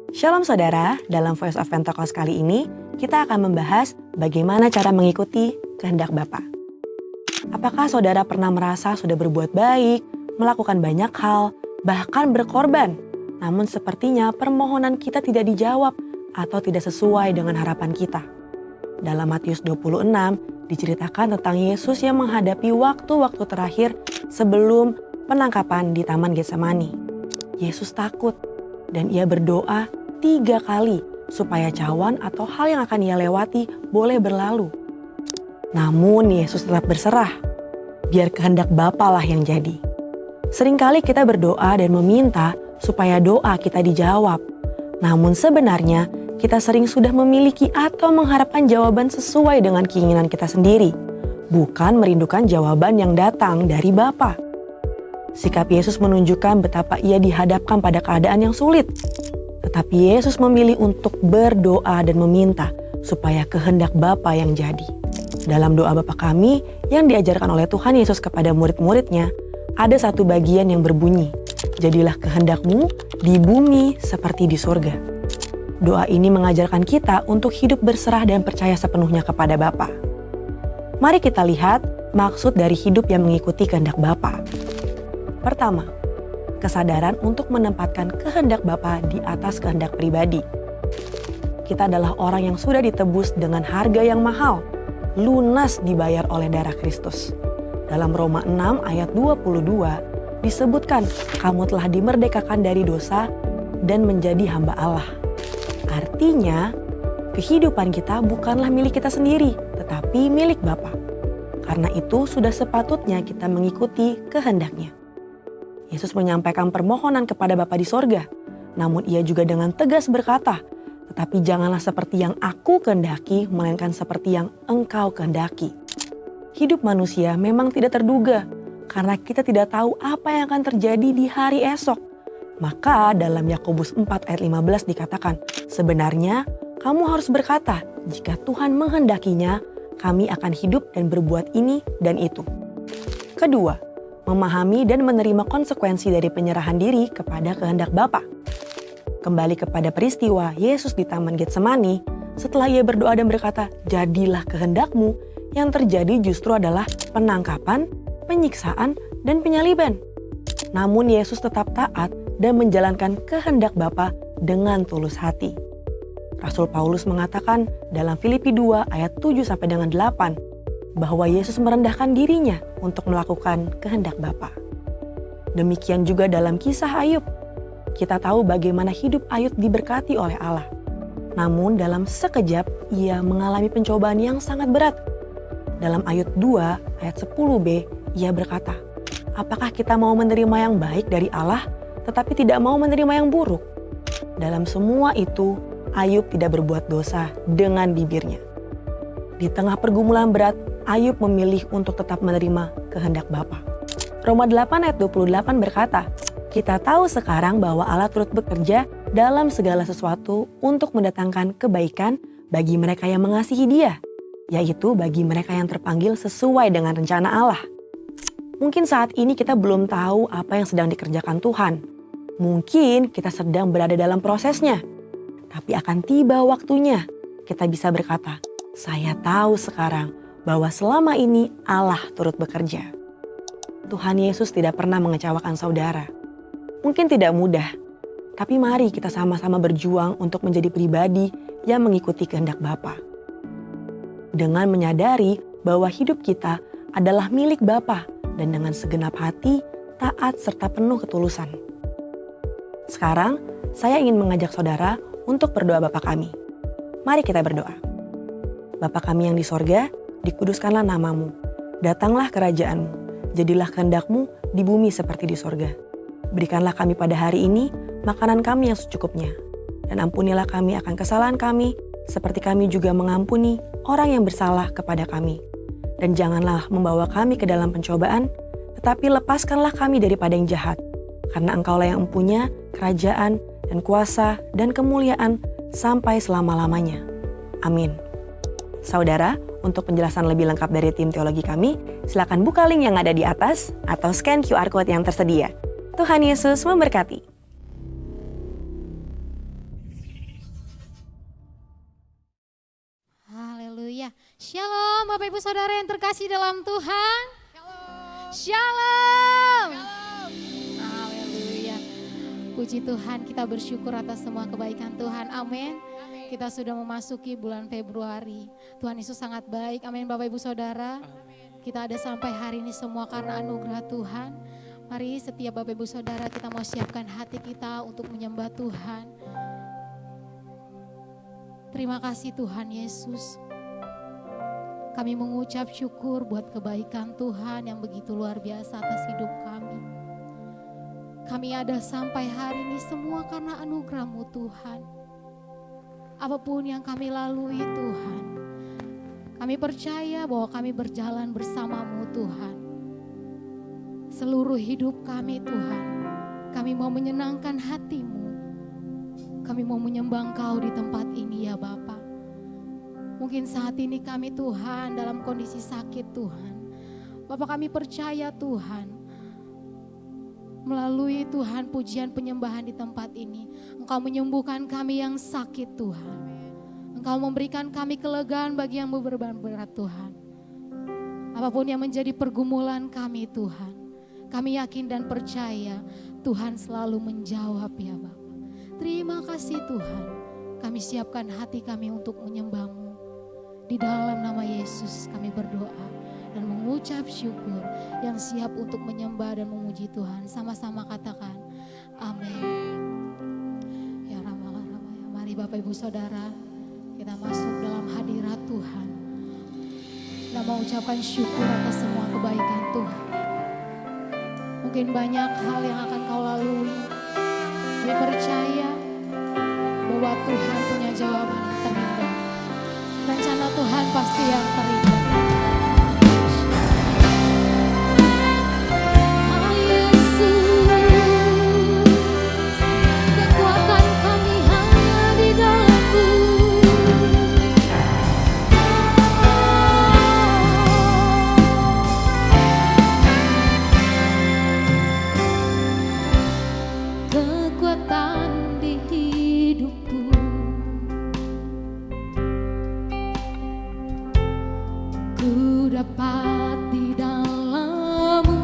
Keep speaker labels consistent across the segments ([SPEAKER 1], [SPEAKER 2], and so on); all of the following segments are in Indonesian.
[SPEAKER 1] Shalom saudara, dalam Voice of Pentecost kali ini kita akan membahas bagaimana cara mengikuti kehendak Bapa. Apakah saudara pernah merasa sudah berbuat baik, melakukan banyak hal, bahkan berkorban, namun sepertinya permohonan kita tidak dijawab atau tidak sesuai dengan harapan kita? Dalam Matius 26 diceritakan tentang Yesus yang menghadapi waktu-waktu terakhir sebelum penangkapan di Taman Getsemani. Yesus takut dan ia berdoa 3 kali supaya cawan atau hal yang akan ia lewati boleh berlalu. Namun Yesus tetap berserah, biar kehendak Bapa lah yang jadi. Seringkali kita berdoa dan meminta supaya doa kita dijawab. Namun sebenarnya kita sering sudah memiliki atau mengharapkan jawaban sesuai dengan keinginan kita sendiri, bukan merindukan jawaban yang datang dari Bapa. Sikap Yesus menunjukkan betapa ia dihadapkan pada keadaan yang sulit. Tetapi Yesus memilih untuk berdoa dan meminta supaya kehendak Bapa yang jadi. Dalam doa Bapa kami yang diajarkan oleh Tuhan Yesus kepada murid-muridnya, ada satu bagian yang berbunyi, "Jadilah kehendak-Mu di bumi seperti di surga." Doa ini mengajarkan kita untuk hidup berserah dan percaya sepenuhnya kepada Bapa. Mari kita lihat maksud dari hidup yang mengikuti kehendak Bapa. Pertama, kesadaran untuk menempatkan kehendak Bapa di atas kehendak pribadi. Kita adalah orang yang sudah ditebus dengan harga yang mahal, lunas dibayar oleh darah Kristus. Dalam Roma 6 ayat 22 disebutkan, kamu telah dimerdekakan dari dosa dan menjadi hamba Allah. Artinya, kehidupan kita bukanlah milik kita sendiri, tetapi milik Bapa. Karena itu sudah sepatutnya kita mengikuti kehendaknya. Yesus menyampaikan permohonan kepada Bapa di sorga, namun ia juga dengan tegas berkata, tetapi janganlah seperti yang aku kehendaki, melainkan seperti yang engkau kehendaki. Hidup manusia memang tidak terduga, karena kita tidak tahu apa yang akan terjadi di hari esok. Maka dalam Yakobus 4 ayat 15 dikatakan, sebenarnya kamu harus berkata, jika Tuhan menghendakinya, kami akan hidup dan berbuat ini dan itu. Kedua, memahami dan menerima konsekuensi dari penyerahan diri kepada kehendak Bapa. Kembali kepada peristiwa Yesus di Taman Getsemani, setelah ia berdoa dan berkata, jadilah kehendak-Mu, yang terjadi justru adalah penangkapan, penyiksaan, dan penyaliban. Namun Yesus tetap taat dan menjalankan kehendak Bapa dengan tulus hati. Rasul Paulus mengatakan dalam Filipi 2 ayat 7 sampai dengan 8, bahwa Yesus merendahkan dirinya untuk melakukan kehendak Bapa. Demikian juga dalam kisah Ayub. Kita tahu bagaimana hidup Ayub diberkati oleh Allah. Namun dalam sekejap ia mengalami pencobaan yang sangat berat. Dalam Ayub 2 ayat 10b ia berkata, apakah kita mau menerima yang baik dari Allah tetapi tidak mau menerima yang buruk? Dalam semua itu Ayub tidak berbuat dosa dengan bibirnya. Di tengah pergumulan berat, Ayub memilih untuk tetap menerima kehendak Bapa. Roma 8 ayat 28 berkata, kita tahu sekarang bahwa Allah turut bekerja dalam segala sesuatu untuk mendatangkan kebaikan bagi mereka yang mengasihi Dia, yaitu bagi mereka yang terpanggil sesuai dengan rencana Allah. Mungkin saat ini kita belum tahu apa yang sedang dikerjakan Tuhan. Mungkin kita sedang berada dalam prosesnya. Tapi akan tiba waktunya kita bisa berkata, saya tahu sekarang bahwa selama ini Allah turut bekerja. Tuhan Yesus tidak pernah mengecewakan saudara. Mungkin tidak mudah, tapi mari kita sama-sama berjuang untuk menjadi pribadi yang mengikuti kehendak Bapa. Dengan menyadari bahwa hidup kita adalah milik Bapa dan dengan segenap hati, taat serta penuh ketulusan. Sekarang, saya ingin mengajak saudara untuk berdoa Bapa kami. Mari kita berdoa. Bapa kami yang di sorga, dikuduskanlah nama-Mu. Datanglah kerajaan-Mu. Jadilah kehendak-Mu di bumi seperti di sorga. Berikanlah kami pada hari ini makanan kami yang secukupnya. Dan ampunilah kami akan kesalahan kami, seperti kami juga mengampuni orang yang bersalah kepada kami. Dan janganlah membawa kami ke dalam pencobaan, tetapi lepaskanlah kami daripada yang jahat. Karena Engkaulah yang mempunyai kerajaan dan kuasa dan kemuliaan sampai selama-lamanya. Amin. Saudara, untuk penjelasan lebih lengkap dari tim teologi kami, silakan buka link yang ada di atas atau scan QR Code yang tersedia. Tuhan Yesus memberkati.
[SPEAKER 2] Shalom Bapak Ibu Saudara yang terkasih dalam Tuhan.
[SPEAKER 3] Shalom.
[SPEAKER 2] Shalom.
[SPEAKER 3] Shalom.
[SPEAKER 2] Haleluya. Puji Tuhan, kita bersyukur atas semua kebaikan Tuhan. Amin.
[SPEAKER 3] Amin.
[SPEAKER 2] Kita sudah memasuki bulan Februari. Tuhan Yesus sangat baik. Amin Bapak Ibu Saudara.
[SPEAKER 3] Amin.
[SPEAKER 2] Kita ada sampai hari ini semua karena anugerah Tuhan. Mari setiap Bapak Ibu Saudara kita mau siapkan hati kita untuk menyembah Tuhan. Terima kasih Tuhan Yesus. Kami mengucap syukur buat kebaikan Tuhan yang begitu luar biasa atas hidup kami. Kami ada sampai hari ini semua karena anugerah-Mu Tuhan. Apapun yang kami lalui Tuhan, kami percaya bahwa kami berjalan bersama-Mu Tuhan. Seluruh hidup kami Tuhan, kami mau menyenangkan hati-Mu. Kami mau menyembah Engkau di tempat ini ya Bapa. Mungkin saat ini kami Tuhan dalam kondisi sakit Tuhan. Bapak kami percaya Tuhan. Melalui Tuhan pujian penyembahan di tempat ini. Engkau menyembuhkan kami yang sakit Tuhan. Engkau memberikan kami kelegaan bagi yang beban berat Tuhan. Apapun yang menjadi pergumulan kami Tuhan. Kami yakin dan percaya Tuhan selalu menjawab ya Bapak. Terima kasih Tuhan. Kami siapkan hati kami untuk menyembah-Mu. Di dalam nama Yesus kami berdoa dan mengucap syukur yang siap untuk menyembah dan memuji Tuhan. Sama-sama katakan amin. Ya Rama, mari Bapak Ibu Saudara kita masuk dalam hadirat Tuhan. Kita mau ucapkan syukur atas semua kebaikan Tuhan. Mungkin banyak hal yang akan kau lalui. Kami percaya bahwa Tuhan punya jawaban yang terindah. Rencana Tuhan pasti yang terindah. Oh Yesus, kekuatan kami hanya di dalam-Mu. Kekuatan di hidupku. Ku dapat di dalam-Mu.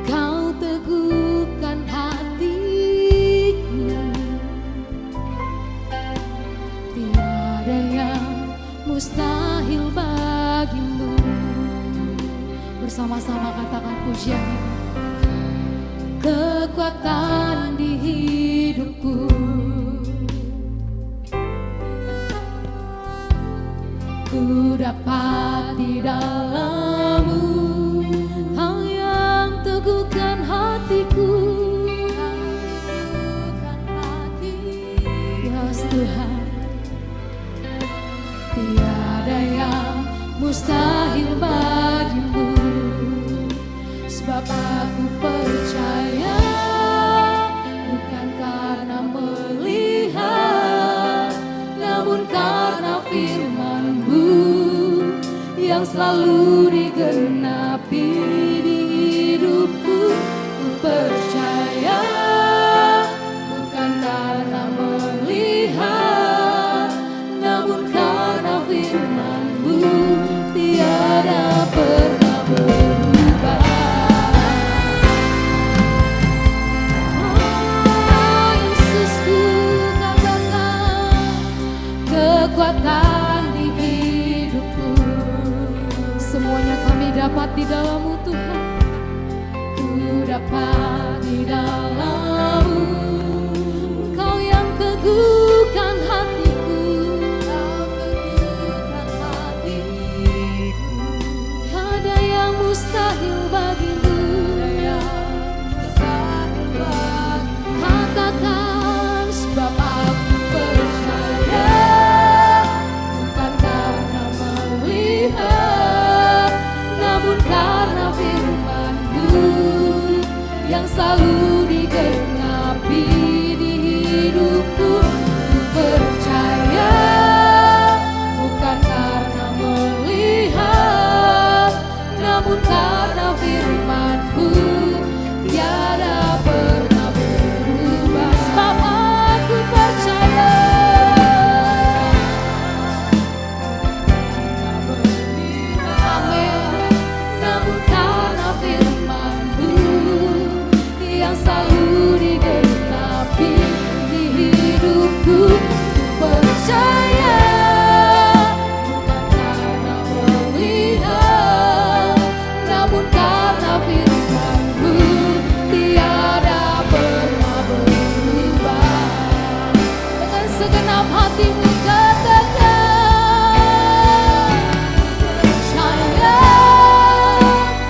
[SPEAKER 2] Kau teguhkan hatiku. Tiada yang mustahil bagi-Mu. Bersama-sama katakan pujian ini. Kekuatan di hidupku. Ku dapat di dalam-Mu. Kau yang teguhkan hatiku. Yes Tuhan. Tiada yang mustahil bagi-Mu. Sebab aku percaya bukan karena melihat, namun karena firman-Mu yang selalu digenapi di hidupku. Ku percaya bukan karena melihat, namun karena firman-Mu tiada pernah berubah. Oh Yesus, ku katakan kekuatan di hidupku. Semuanya kami dapat di dalam-Mu Tuhan. Ku dapat di dalam-Mu. Kau yang teguhkan hatiku. Kau teguhkan hatiku. Tiada yang mustahil bagi-Mu. Katakan sebab aku percaya bukan karena melihat, namun karena firman-Mu yang selalu digenapi hatimu katakan, percaya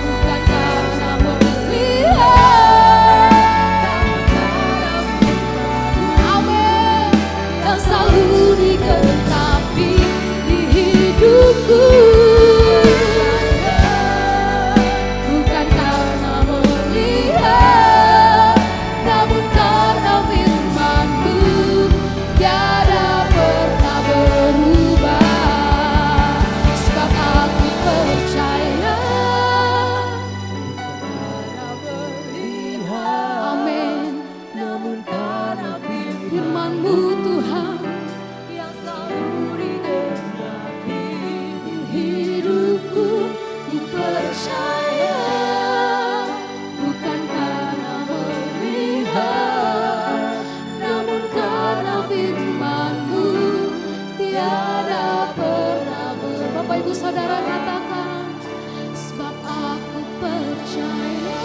[SPEAKER 2] bukan karena melihat, amin, yang selalu digenapi di hidupku. Bukan karena melihat, namun karena firman-Mu tiada pernah berubah. Sebab aku percaya, karena melihat, amin, namun karena firman-Mu Tuhan yang selalu digenapi di hidupku. Ku percaya bukan karena melihat, namun karena firman-Mu tiada pernah berubah. Bapak Ibu Saudara katakan, sebab aku percaya,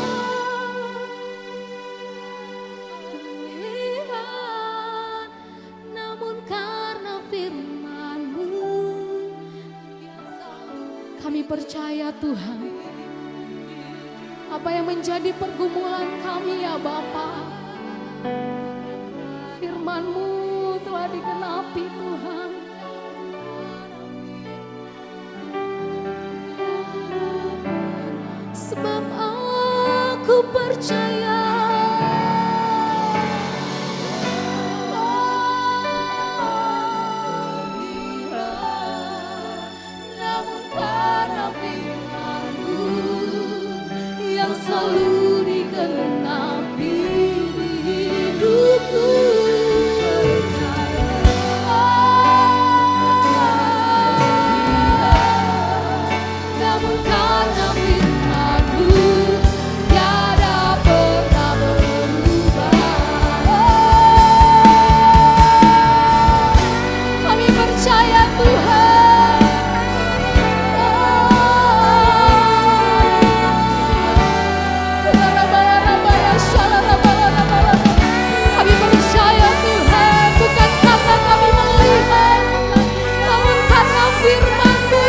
[SPEAKER 2] melihat, namun karena firman-Mu. Kami percaya Tuhan, apa yang menjadi pergumulan kami ya Bapa, firman-Mu telah digenapi Tuhan. Sebab aku percaya, namun karena firman-Mu yang selalu digenapi di hidupku. Namun karena firman-Mu tiada pernah berubah. Kami percaya Tuhan. Kami percaya Tuhan, bukan karena kami melihat, namun karena firman-Mu.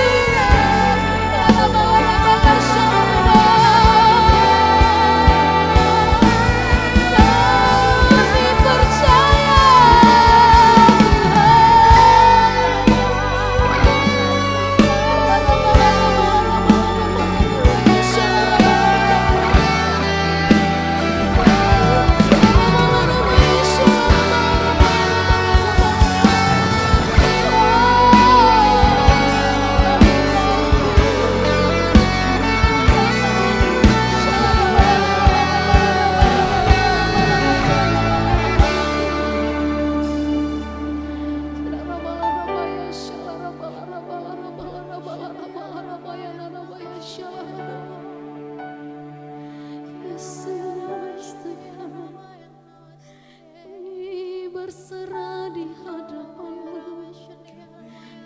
[SPEAKER 2] Kami percaya berserah di hadapan-Mu.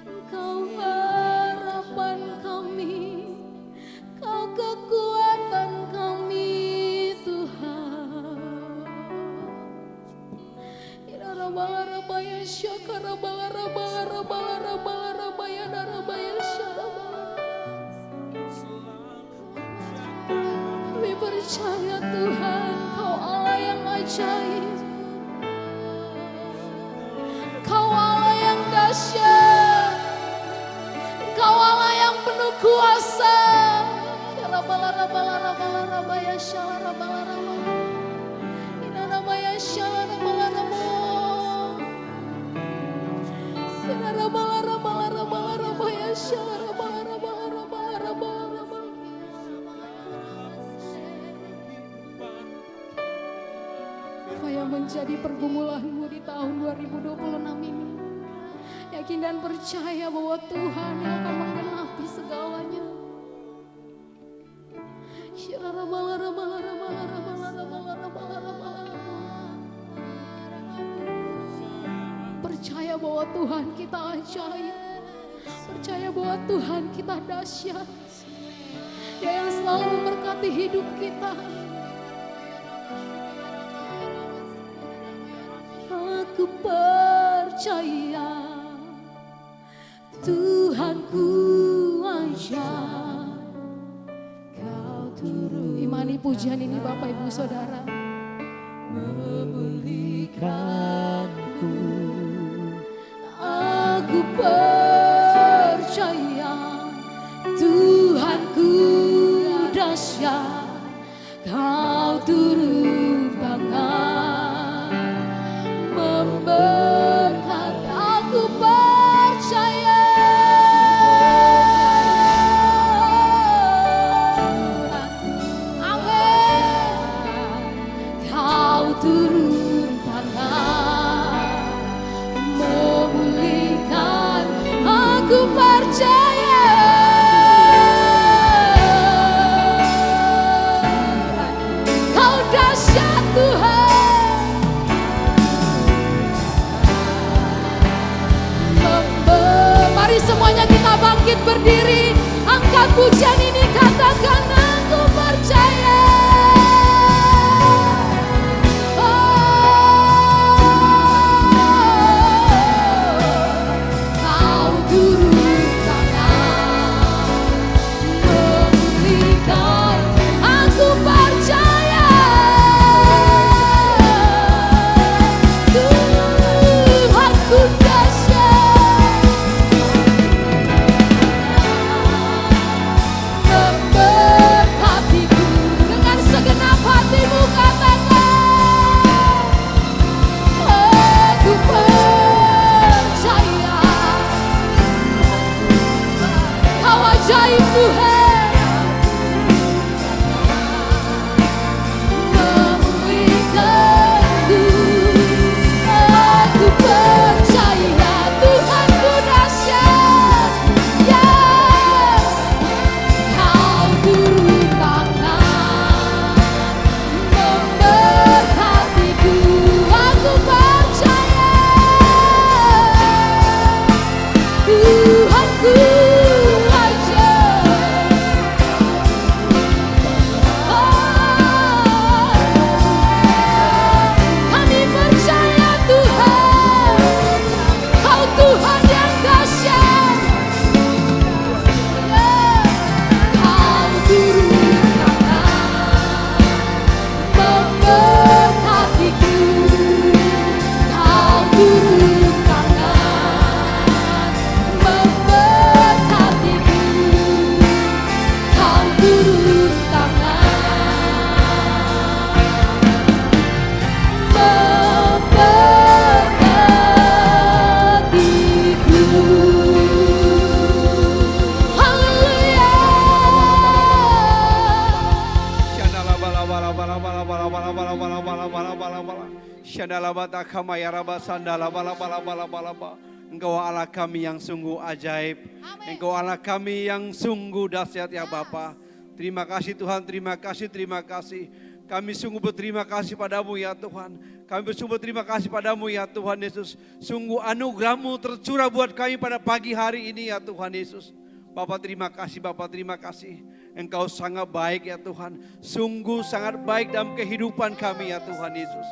[SPEAKER 2] Engkau harapan kami, Kau kekuatan kami Tuhan. Irabalarabaya syakarabalarabaya darabaya syarabaya. Kami percaya Tuhan, Kau Allah yang ajaib, Kau Allah yang dahsyat, Kau Allah yang penuh kuasa. Rabaya syalarabalarabaya. Inarabaya syalarabalarabaya. Inarabalarabaya syalarabalarabaya. Apa yang menjadi pergumulanmu di tahun 2026 ini? Yakin dan percaya bahwa Tuhan yang akan menggenapi segalanya. Percaya bahwa Tuhan kita ajaib. Percaya bahwa Tuhan kita dahsyat. Dia yang selalu memberkati hidup kita. Aku percaya menemani pujian ini Bapak Ibu Saudara.
[SPEAKER 3] Memulihkanku,
[SPEAKER 2] Aku percaya Tuhanku dahsyat, Kau turun tangan memberkati. Aku percaya Kau turun tangan memulihkan. Aku percaya Kau dahsyat Tuhan. Mari semuanya kita bangkit berdiri, angkat pujian ini, katakan aku percaya. Kau turun tangan memulihkan. Aku percaya Tuhanku dahsyat, memberkatiku. Dengan segenap hatimu katakan, aku percaya Kau ajaib Tuhan, memulihkanku. Aku percaya Tuhanku dahsyat. Yes, Kau turun tangan memberkatiku. Aku percaya Tuhanku ajaib. Kami percaya Tuhan, Kau Tuhan yang dahsyat. Kau turun tangan memberkatiku. Kau turun tangan memberkatiku. Kau turun memberkatiku. Haleluya.
[SPEAKER 4] Engkau Allah kami yang sungguh ajaib. Engkau Allah kami yang sungguh dahsyat ya Bapa. Terima kasih Tuhan, terima kasih, terima kasih. Kami sungguh berterima kasih padamu ya Tuhan. Kami sungguh berterima kasih padamu ya Tuhan Yesus. Sungguh anugerah-Mu tercurah buat kami pada pagi hari ini ya Tuhan Yesus. Bapak terima kasih, Bapak terima kasih. Engkau sangat baik ya Tuhan. Sungguh sangat baik dalam kehidupan kami ya Tuhan Yesus.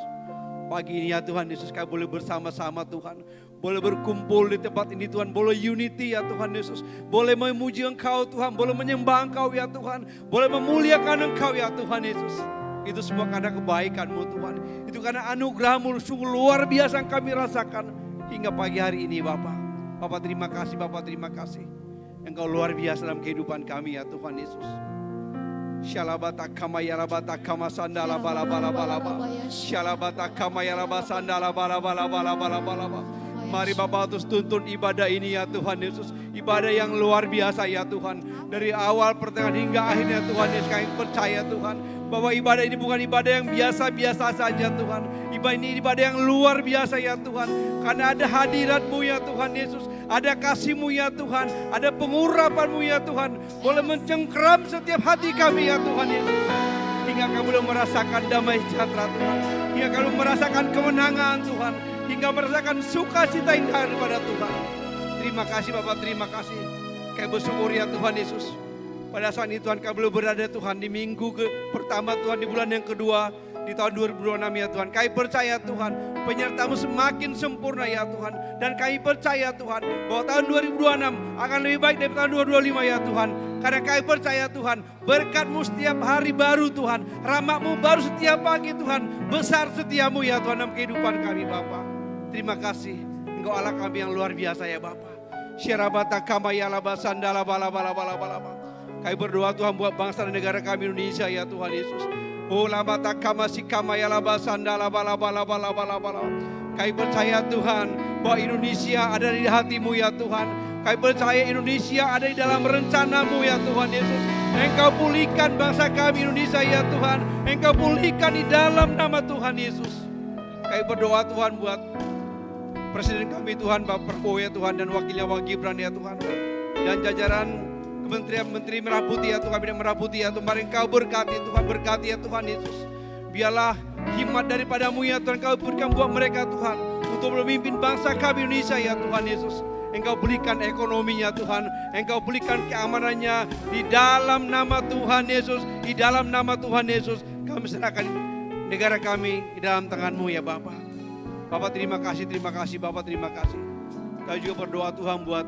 [SPEAKER 4] Pagi ini ya Tuhan Yesus, kami boleh bersama-sama Tuhan. Boleh berkumpul di tempat ini Tuhan. Boleh unity ya Tuhan Yesus. Boleh memuji Engkau Tuhan. Boleh menyembah Engkau ya Tuhan. Boleh memuliakan Engkau ya Tuhan Yesus. Itu semua karena kebaikan-Mu Tuhan. Itu karena anugerah-Mu sungguh luar biasa yang kami rasakan hingga pagi hari ini Bapak. Bapak terima kasih, Bapak terima kasih. Engkau luar biasa dalam kehidupan kami ya Tuhan Yesus. Shalabata kama yarabata kama sandala bala bala bala bala. Shalabata kama yarabata sandala bala bala bala bala bala bala. Mari Bapak terus tuntun ibadah ini ya Tuhan Yesus. Ibadah yang luar biasa ya Tuhan. Dari awal pertengahan hingga akhirnya Tuhan Yesus, kami percaya Tuhan bahwa ibadah ini bukan ibadah yang biasa-biasa saja Tuhan. Ibadah ini ibadah yang luar biasa ya Tuhan. Karena ada hadirat-Mu ya Tuhan Yesus. Ada kasih-Mu ya Tuhan. Ada pengurapan-Mu ya Tuhan. Boleh mencengkeram setiap hati kami ya Tuhan Yesus. Hingga kami boleh merasakan damai sejahtera Tuhan. Hingga kami merasakan kemenangan Tuhan. Hingga merasakan sukacita yang daripada Tuhan. Terima kasih Bapak, terima kasih. Kami bersyukur ya Tuhan Yesus. Pada saat ini Tuhan kami boleh berada Tuhan di minggu pertama Tuhan, di bulan yang kedua. di tahun 2026 ya Tuhan. Kami percaya Tuhan, penyertamu semakin sempurna ya Tuhan. Dan kami percaya Tuhan, bahwa tahun 2026 akan lebih baik dari tahun 2025 ya Tuhan. Karena kami percaya Tuhan, berkat-Mu setiap hari baru Tuhan. Rahmat-Mu baru setiap pagi Tuhan. Besar setiamu ya Tuhan dalam kehidupan kami Bapa. Terima kasih, Engkau Allah kami yang luar biasa ya Bapa. Syarabata kamaya laba sandala bala bala bala bala. Kami berdoa Tuhan buat bangsa dan negara kami Indonesia ya Tuhan Yesus. Oh lama tak kamasi kamaya laba sandala bala bala bala bala bala. Kami percaya Tuhan bahwa Indonesia ada di hati-Mu ya Tuhan. Kami percaya Indonesia ada di dalam rencana-Mu ya Tuhan Yesus. Engkau pulihkan bangsa kami Indonesia ya Tuhan. Engkau pulihkan di dalam nama Tuhan Yesus. Kami berdoa Tuhan buat Presiden kami Tuhan, Bapak Prabowo ya Tuhan, dan wakilnya Wak Gibran ya Tuhan. Dan jajaran Kementerian Menteri Merah Putih ya Tuhan, Kabinet Merah Putih ya Tuhan. Mari Engkau berkati Tuhan, berkati ya Tuhan Yesus. Biarlah hikmat daripada-Mu ya Tuhan, Kau berikan buat mereka Tuhan. Untuk memimpin bangsa kami Indonesia ya Tuhan Yesus. Engkau pulihkan ekonominya Tuhan. Engkau pulihkan keamanannya di dalam nama Tuhan Yesus. Di dalam nama Tuhan Yesus. Kami serahkan negara kami di dalam tangan-Mu ya Bapak. Bapak terima kasih Bapak terima kasih. Kami juga berdoa Tuhan buat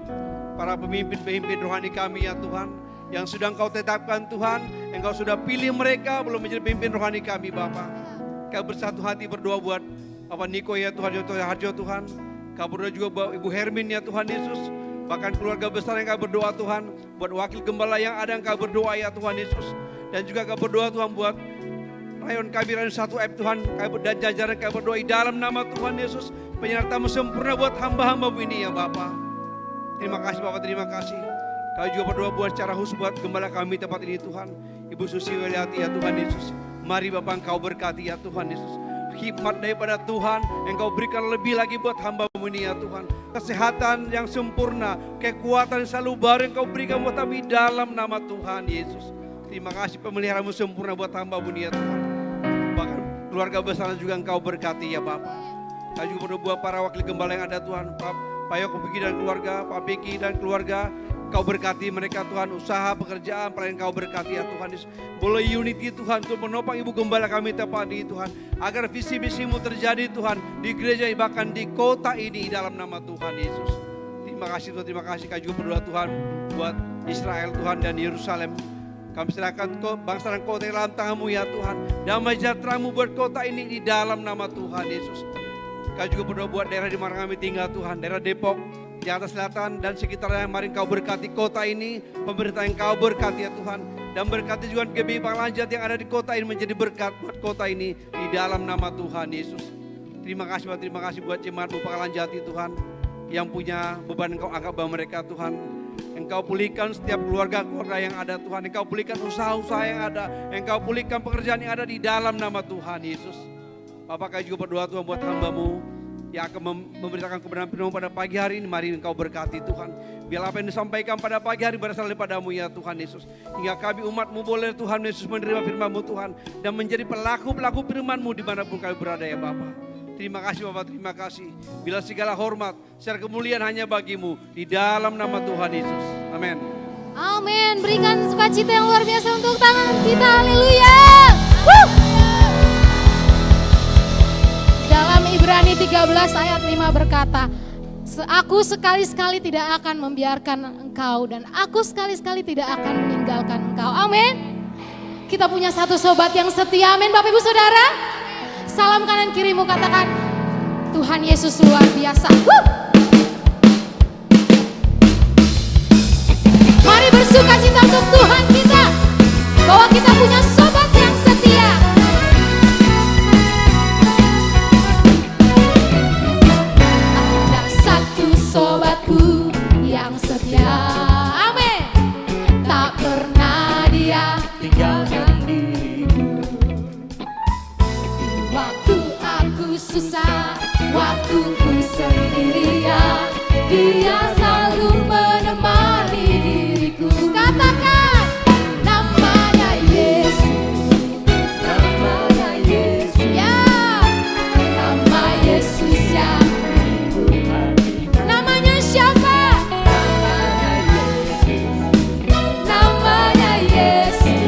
[SPEAKER 4] para pemimpin-pemimpin rohani kami ya Tuhan. Yang sudah Engkau tetapkan Tuhan. Engkau sudah pilih mereka belum menjadi pemimpin rohani kami Bapak. Kami bersatu hati berdoa buat Bapak Niko ya Tuhan, Yoto Harjo Tuhan. Kami berdoa juga buat Ibu Hermin ya Tuhan Yesus. Bahkan keluarga besar yang kami berdoa Tuhan. Buat wakil gembala yang ada yang kami berdoa ya Tuhan Yesus. Dan juga kami berdoa Tuhan buat Rayon kami, Rayon 1F Tuhan, kami dan jajaran kami berdoa di dalam nama Tuhan Yesus. Penyertamu sempurna buat hamba-hamba-Mu ini ya Bapa. Terima kasih Bapak, terima kasih. Kami juga berdoa buat secara khusus buat gembala kami tempat ini Tuhan. Ibu Susi Weliati ya Tuhan Yesus. Mari Bapak Engkau berkati ya Tuhan Yesus. Hikmat daripada Tuhan, Engkau berikan lebih lagi buat hamba-Mu ini ya Tuhan. Kesehatan yang sempurna, kekuatan yang selalu baru Engkau berikan buat kami dalam nama Tuhan Yesus. Terima kasih pemeliharaan-Mu sempurna buat hamba-Mu ini ya Tuhan. Bahkan keluarga besar juga Engkau berkati ya Bapak. Kami juga berdoa buat para wakil gembala yang ada Tuhan. Pak Yoko Biki dan keluarga, Pak Biki dan keluarga. Engkau berkati mereka Tuhan, usaha, pekerjaan, pelayanan Engkau berkati ya Tuhan. Boleh unity Tuhan untuk menopang ibu gembala kami tempat ini Tuhan. Agar visi-misi-Mu terjadi Tuhan di gereja bahkan di kota ini dalam nama Tuhan Yesus. Terima kasih Tuhan, terima kasih. Kami juga berdoa Tuhan buat Israel Tuhan dan Yerusalem. Kami serahkan bangsa dan kota dalam tangan-Mu ya Tuhan. Damai sejahtera-Mu buat kota ini di dalam nama Tuhan Yesus. Kami juga berdoa buat daerah di mana kami tinggal Tuhan. Daerah Depok, Jakarta Selatan dan sekitarnya. Mari Engkau berkati kota ini. Pemerintah Engkau berkati ya Tuhan. Dan berkati juga GBI Pangalanjat yang ada di kota ini menjadi berkat buat kota ini. Di dalam nama Tuhan Yesus. Terima kasih buat jemaat-Mu Pangalanjati Tuhan. Yang punya beban Engkau angkat bagi mereka Tuhan. Engkau pulihkan setiap keluarga-keluarga yang ada Tuhan. Engkau pulihkan usaha-usaha yang ada. Engkau pulihkan pekerjaan yang ada di dalam nama Tuhan Yesus. Bapak kami juga berdoa Tuhan buat hamba-Mu yang akan memberitakan kebenaran firman pada pagi hari ini. Mari Engkau berkati Tuhan. Biar apa yang disampaikan pada pagi hari berasal daripada-Mu ya Tuhan Yesus. Hingga kami umat-Mu boleh Tuhan Yesus menerima firman-Mu Tuhan. Dan menjadi pelaku-pelaku firman-Mu dimanapun kami berada ya Bapak. Terima kasih Bapak, terima kasih. Bila segala hormat, segala kemuliaan hanya bagi-Mu. Di dalam nama Tuhan Yesus. Amin.
[SPEAKER 2] Amin. Berikan sukacita yang luar biasa untuk tangan kita. Haleluya. Dalam Ibrani 13 ayat 5 berkata, aku sekali-sekali tidak akan membiarkan engkau dan aku sekali-sekali tidak akan meninggalkan engkau. Amin. Kita punya satu sobat yang setia. Amin Bapak Ibu Saudara. Salam kanan kirimu, katakan Tuhan Yesus luar biasa. Mari bersukacita untuk Tuhan kita, bahwa kita punya sobat yang setia. Ada satu sobatku yang setia, amin. Tak pernah dia tinggalkan diriku. Waktu aku susah, waktu ku sendirian, dia selalu menemani diriku. Katakan namanya Yesus, namanya Yesus, ya, nama Yesus yang menghibur hatiku. Namanya siapa? Namanya Yesus, namanya Yesus,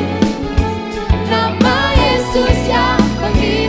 [SPEAKER 2] nama Yesus yang menghibur.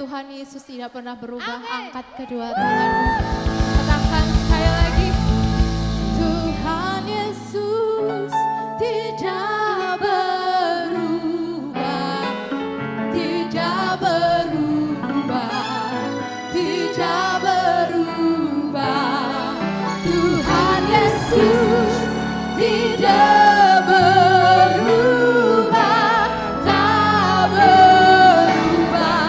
[SPEAKER 2] Tuhan Yesus tidak pernah berubah. Angkat kedua tanganmu. Katakan sekali lagi. Tuhan Yesus tidak berubah. Tidak berubah. Tidak berubah. Tuhan Yesus tidak berubah, tak berubah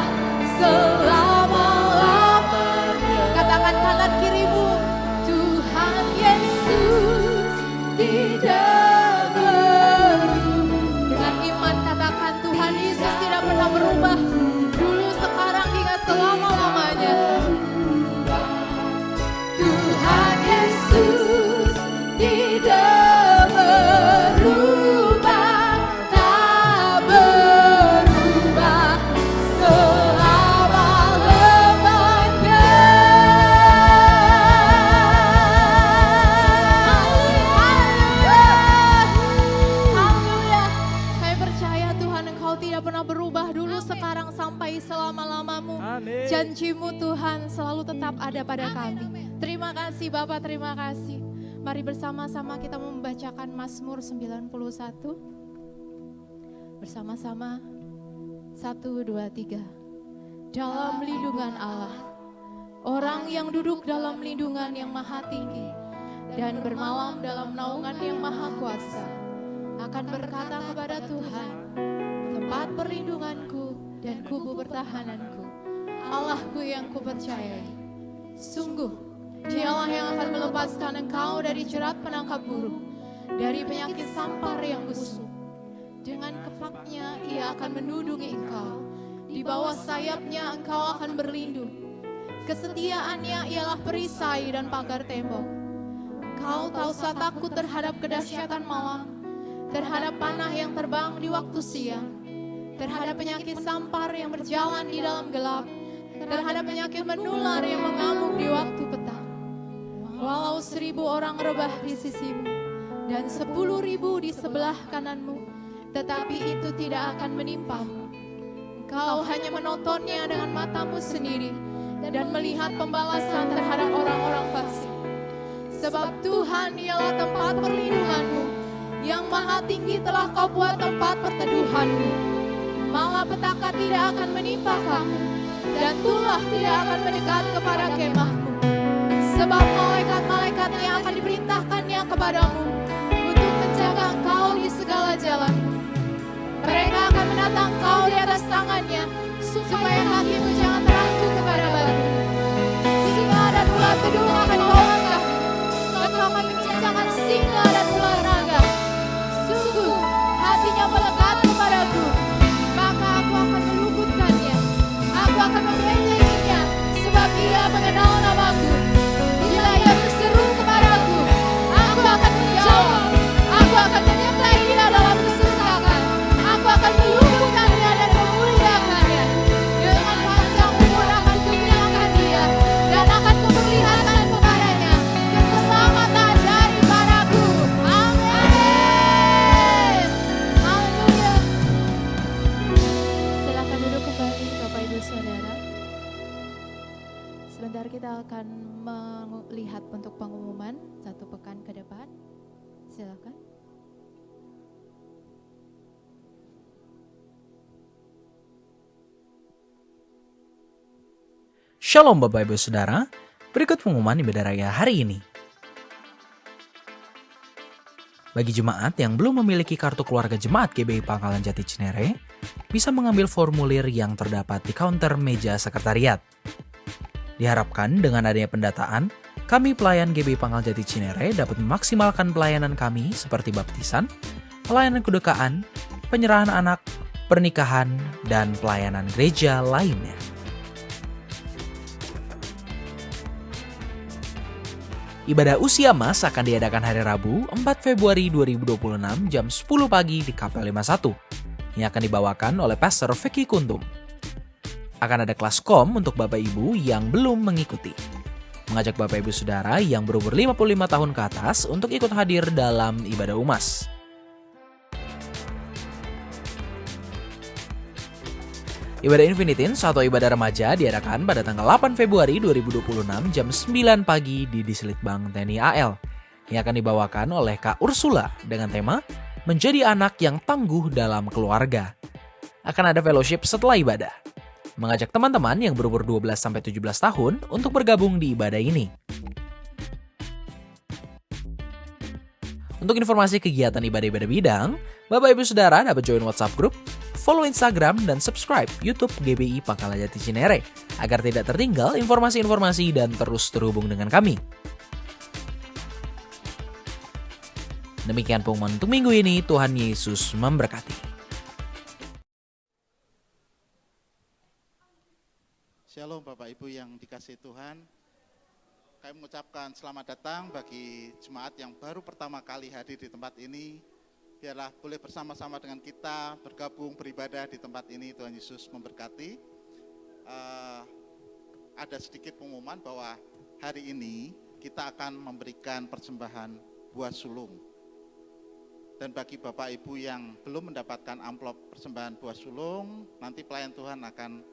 [SPEAKER 2] selama-lamanya. Katakan kanan kirimu, Tuhan Yesus tidak berubah. Dengan iman katakan, Tuhan Yesus tidak pernah berubah, dulu, sekarang, hingga selama-lamanya. Tuhan Yesus tidak berubah, tak berubah selama-lamanya. Haleluya. Kami percaya Tuhan, Engkau tidak pernah berubah dulu, sekarang, sampai selama-lamamu.
[SPEAKER 3] Amin.
[SPEAKER 2] Janjimu Tuhan selalu tetap ada pada kami. Terima kasih Bapak, terima kasih. Mari bersama-sama kita membacakan Mazmur 91. Bersama-sama. 1, 2, 3. Dalam lindungan Allah, orang yang duduk dalam lindungan yang maha tinggi dan bermalam dalam naungan yang maha kuasa akan berkata kepada Tuhan, tempat perlindunganku dan kubu pertahananku, Allahku yang kupercayai. Sungguh, Dialah yang akan melepaskan engkau dari jerat penangkap burung, dari penyakit sampar yang busuk. Dengan kepaknya Ia akan menudungi engkau, di bawah sayapnya engkau akan berlindung. Kesetiaannya ialah perisai dan pagar tembok. Engkau tak usah takut terhadap kedahsyatan malam, terhadap panah yang terbang di waktu siang, terhadap penyakit sampar yang berjalan di dalam gelap, terhadap penyakit menular yang mengamuk di waktu petang. Walau 1000 orang rebah di sisimu dan 10.000 di sebelah kananmu, tetapi itu tidak akan menimpamu. Engkau hanya menontonnya dengan matamu sendiri dan melihat pembalasan terhadap orang-orang fasik. Sebab Tuhan ialah tempat perlindunganmu, yang maha tinggi telah kau buat tempat perteduhanmu. Malapetaka tidak akan menimpa kamu, dan tulah tidak akan mendekat kepada kemahmu. Sebab malaikat-malaikatnya akan diperintahkannya kepadamu untuk menjaga engkau di segala jalanmu. Mereka akan menatang engkau di atas tangannya, supaya kakimu jangan terangkut kepada batu. Singa dan ular kedua akan kau angkat, engkau akan menjinjangkan singa dan ular naga. Sungguh, hatinya melekat kepadaku, maka aku akan meluputkannya. Aku akan membentenginya, sebab Ia mengenal namaku. Bila Ia berseru kepadaku, aku akan menjawab. Aku akan menyertai Dia dalam kesesakan. Aku akan meluputkannya dan memuliakannya. Dengan panjang umur akan kumuliakan Dia, dan akan kuperlihatkan kepadanya keselamatan daripadaku. Amin. Haleluya. Silakan duduk kembali Bapak Ibu Saudara. Sebentar kita akan melihat bentuk pengumuman 1 pekan ke depan. Silakan.
[SPEAKER 3] Shalom Bapak Ibu Saudara, berikut pengumuman ibadah raya hari ini. Bagi jemaat yang belum memiliki kartu keluarga jemaat GBI Pangkalan Jati Cinere, bisa mengambil formulir yang terdapat di counter meja sekretariat. Diharapkan dengan adanya pendataan, kami pelayan GBI Pangkal Jati Cinere dapat memaksimalkan pelayanan kami seperti baptisan, pelayanan kedukaan, penyerahan anak, pernikahan, dan pelayanan gereja lainnya. Ibadah usia Mas akan diadakan hari Rabu 4 Februari 2026 jam 10 pagi di Kapel 51 yang akan dibawakan oleh Pastor Vicky Kuntum. Akan ada kelas kom untuk Bapak Ibu yang belum mengikuti. Mengajak Bapak Ibu Saudara yang berumur 55 tahun ke atas untuk ikut hadir dalam ibadah UMAS. Ibadah Infinitins atau ibadah remaja diadakan pada tanggal 8 Februari 2026 jam 9 pagi di Dislitbang TNI AL. Yang akan dibawakan oleh Kak Ursula dengan tema Menjadi Anak yang Tangguh dalam Keluarga. Akan ada fellowship setelah ibadah. Mengajak teman-teman yang berumur 12-17 tahun untuk bergabung di ibadah ini. Untuk informasi kegiatan ibadah-ibadah bidang, Bapak Ibu Saudara dapat join WhatsApp Group, follow Instagram, dan subscribe YouTube GBI Pangkalan Jati Cinere agar tidak tertinggal informasi-informasi dan terus terhubung dengan kami. Demikian pengumuman untuk minggu ini. Tuhan Yesus memberkati.
[SPEAKER 5] Shalom Bapak Ibu yang dikasihi Tuhan. Kami mengucapkan selamat datang bagi jemaat yang baru pertama kali hadir di tempat ini. Biarlah boleh bersama-sama dengan kita bergabung beribadah di tempat ini. Tuhan Yesus memberkati. Ada sedikit pengumuman bahwa hari ini kita akan memberikan persembahan buah sulung. Dan bagi Bapak Ibu yang belum mendapatkan amplop persembahan buah sulung, nanti pelayan Tuhan akan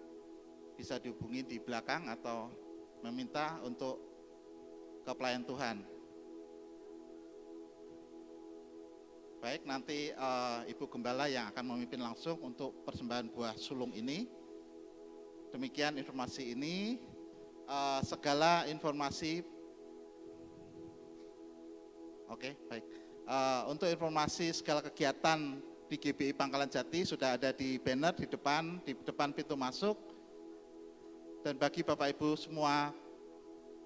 [SPEAKER 5] bisa dihubungi di belakang atau meminta untuk ke pelayan Tuhan. Baik, nanti Ibu Gembala yang akan memimpin langsung untuk persembahan buah sulung ini. Demikian informasi ini. Segala informasi, oke, baik. Untuk informasi segala kegiatan di GBI Pangkalan Jati sudah ada di banner di depan pintu masuk. Dan bagi Bapak Ibu semua,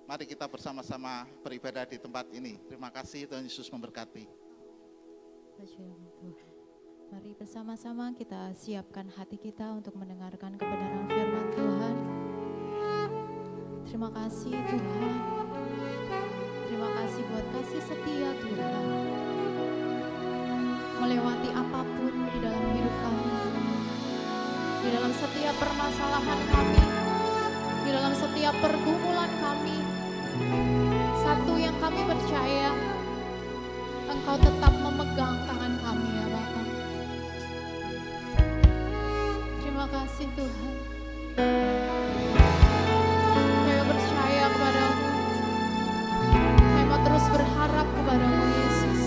[SPEAKER 5] mari kita bersama-sama beribadah di tempat ini. Terima kasih, Tuhan Yesus memberkati.
[SPEAKER 6] Mari bersama-sama kita siapkan hati kita untuk mendengarkan kebenaran firman Tuhan. Terima kasih Tuhan. Terima kasih buat kasih setia Tuhan. Melewati apapun di dalam hidup kami. Di dalam setiap permasalahan kami. Di dalam setiap pergumulan kami, satu yang kami percaya, Engkau tetap memegang tangan kami ya Bapa. Terima kasih Tuhan. Kami percaya kepadamu, kami mau terus berharap kepadamu Yesus.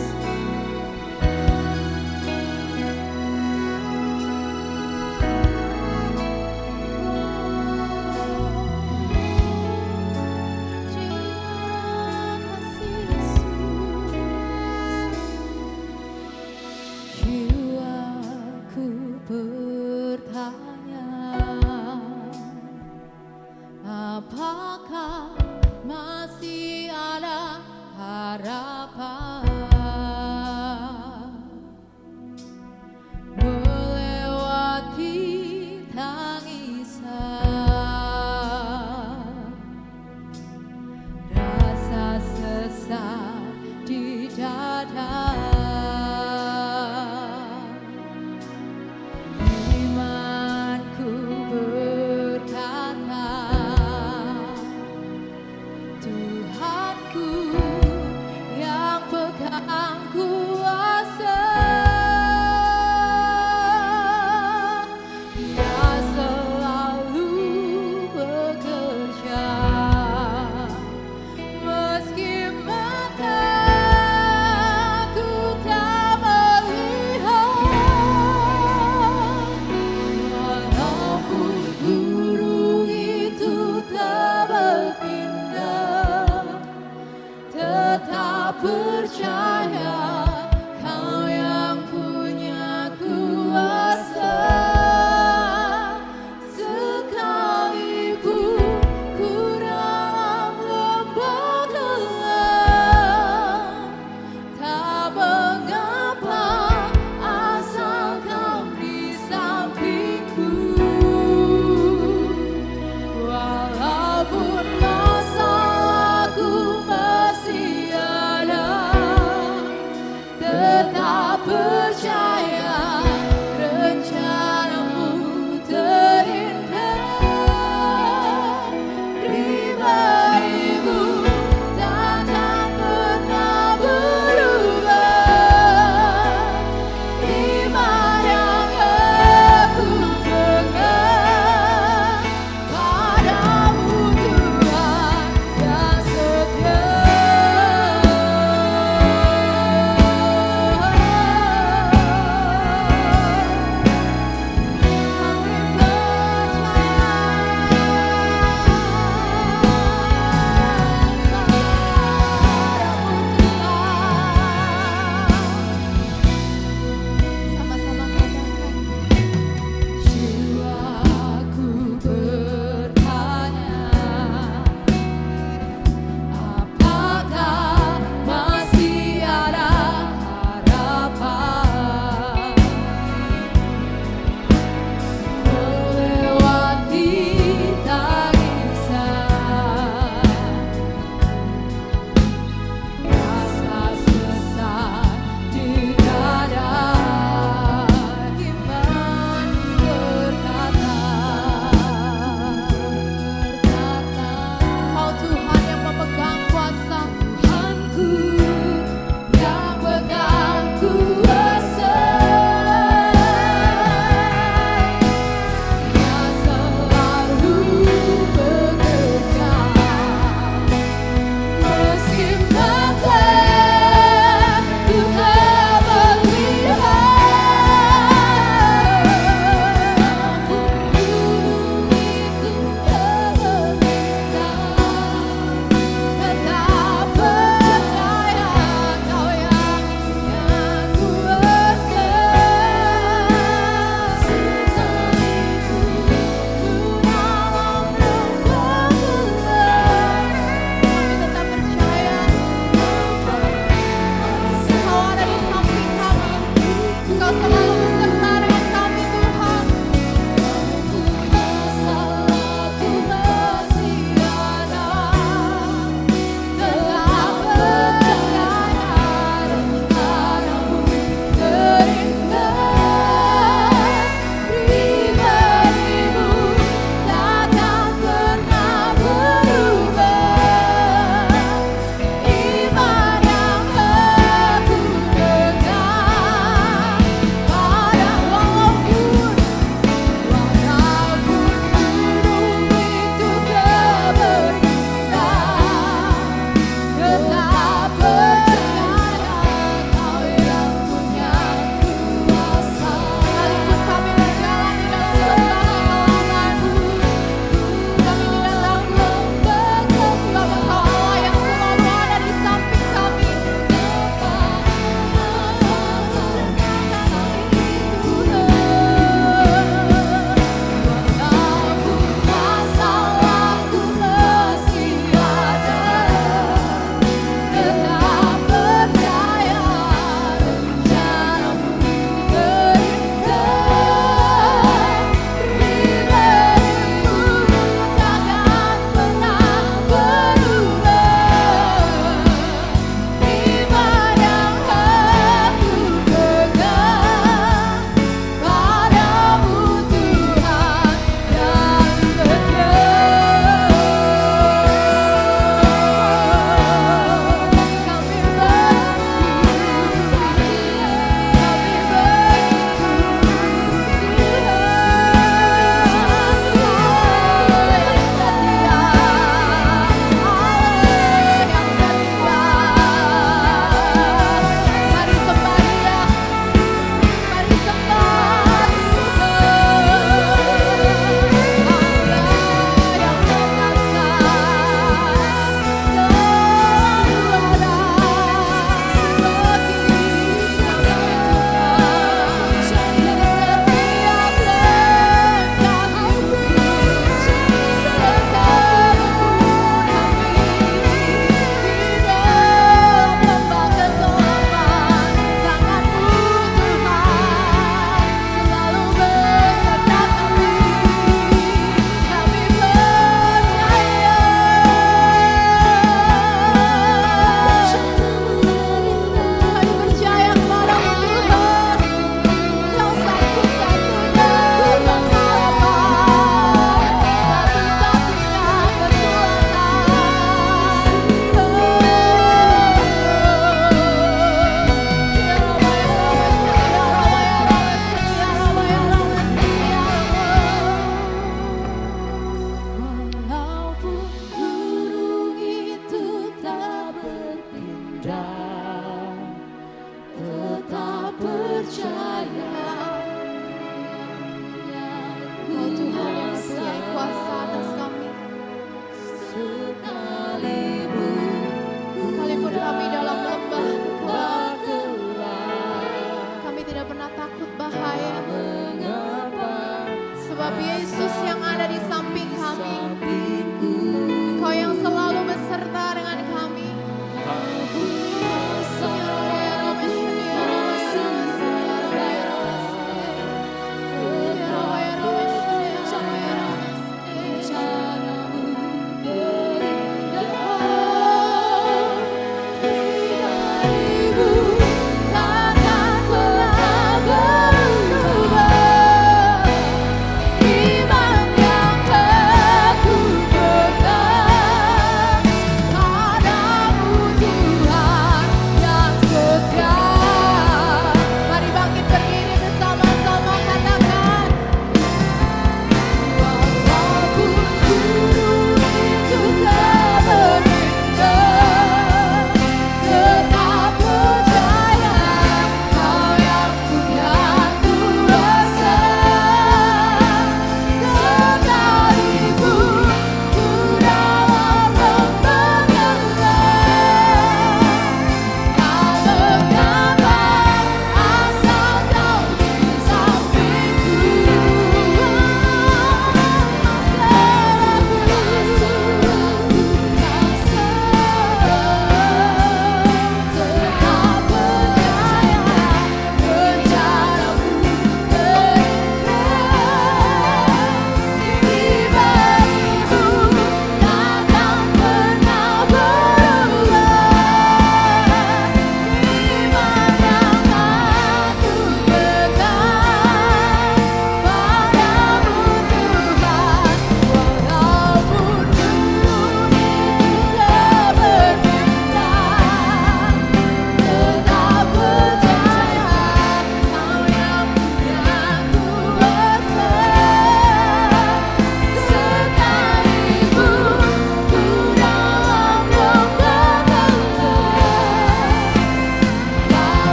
[SPEAKER 6] Apakah masih ada harapan?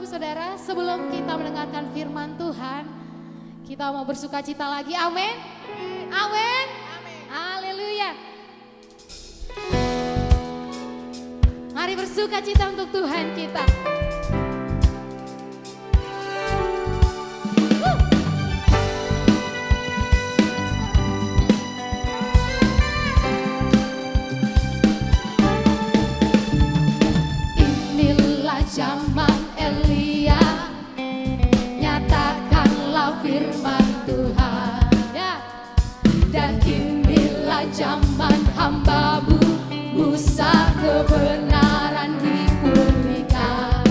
[SPEAKER 2] Ibu Saudara, sebelum kita mendengarkan firman Tuhan, kita mau bersuka cita lagi, amin. Amin. Haleluya. Mari bersuka cita untuk Tuhan kita. Inilah zaman Elia, nyatakanlah firman Tuhan. Ya. Dan inilah zaman hamba-Mu, Musa, kebenaran dipulihkan.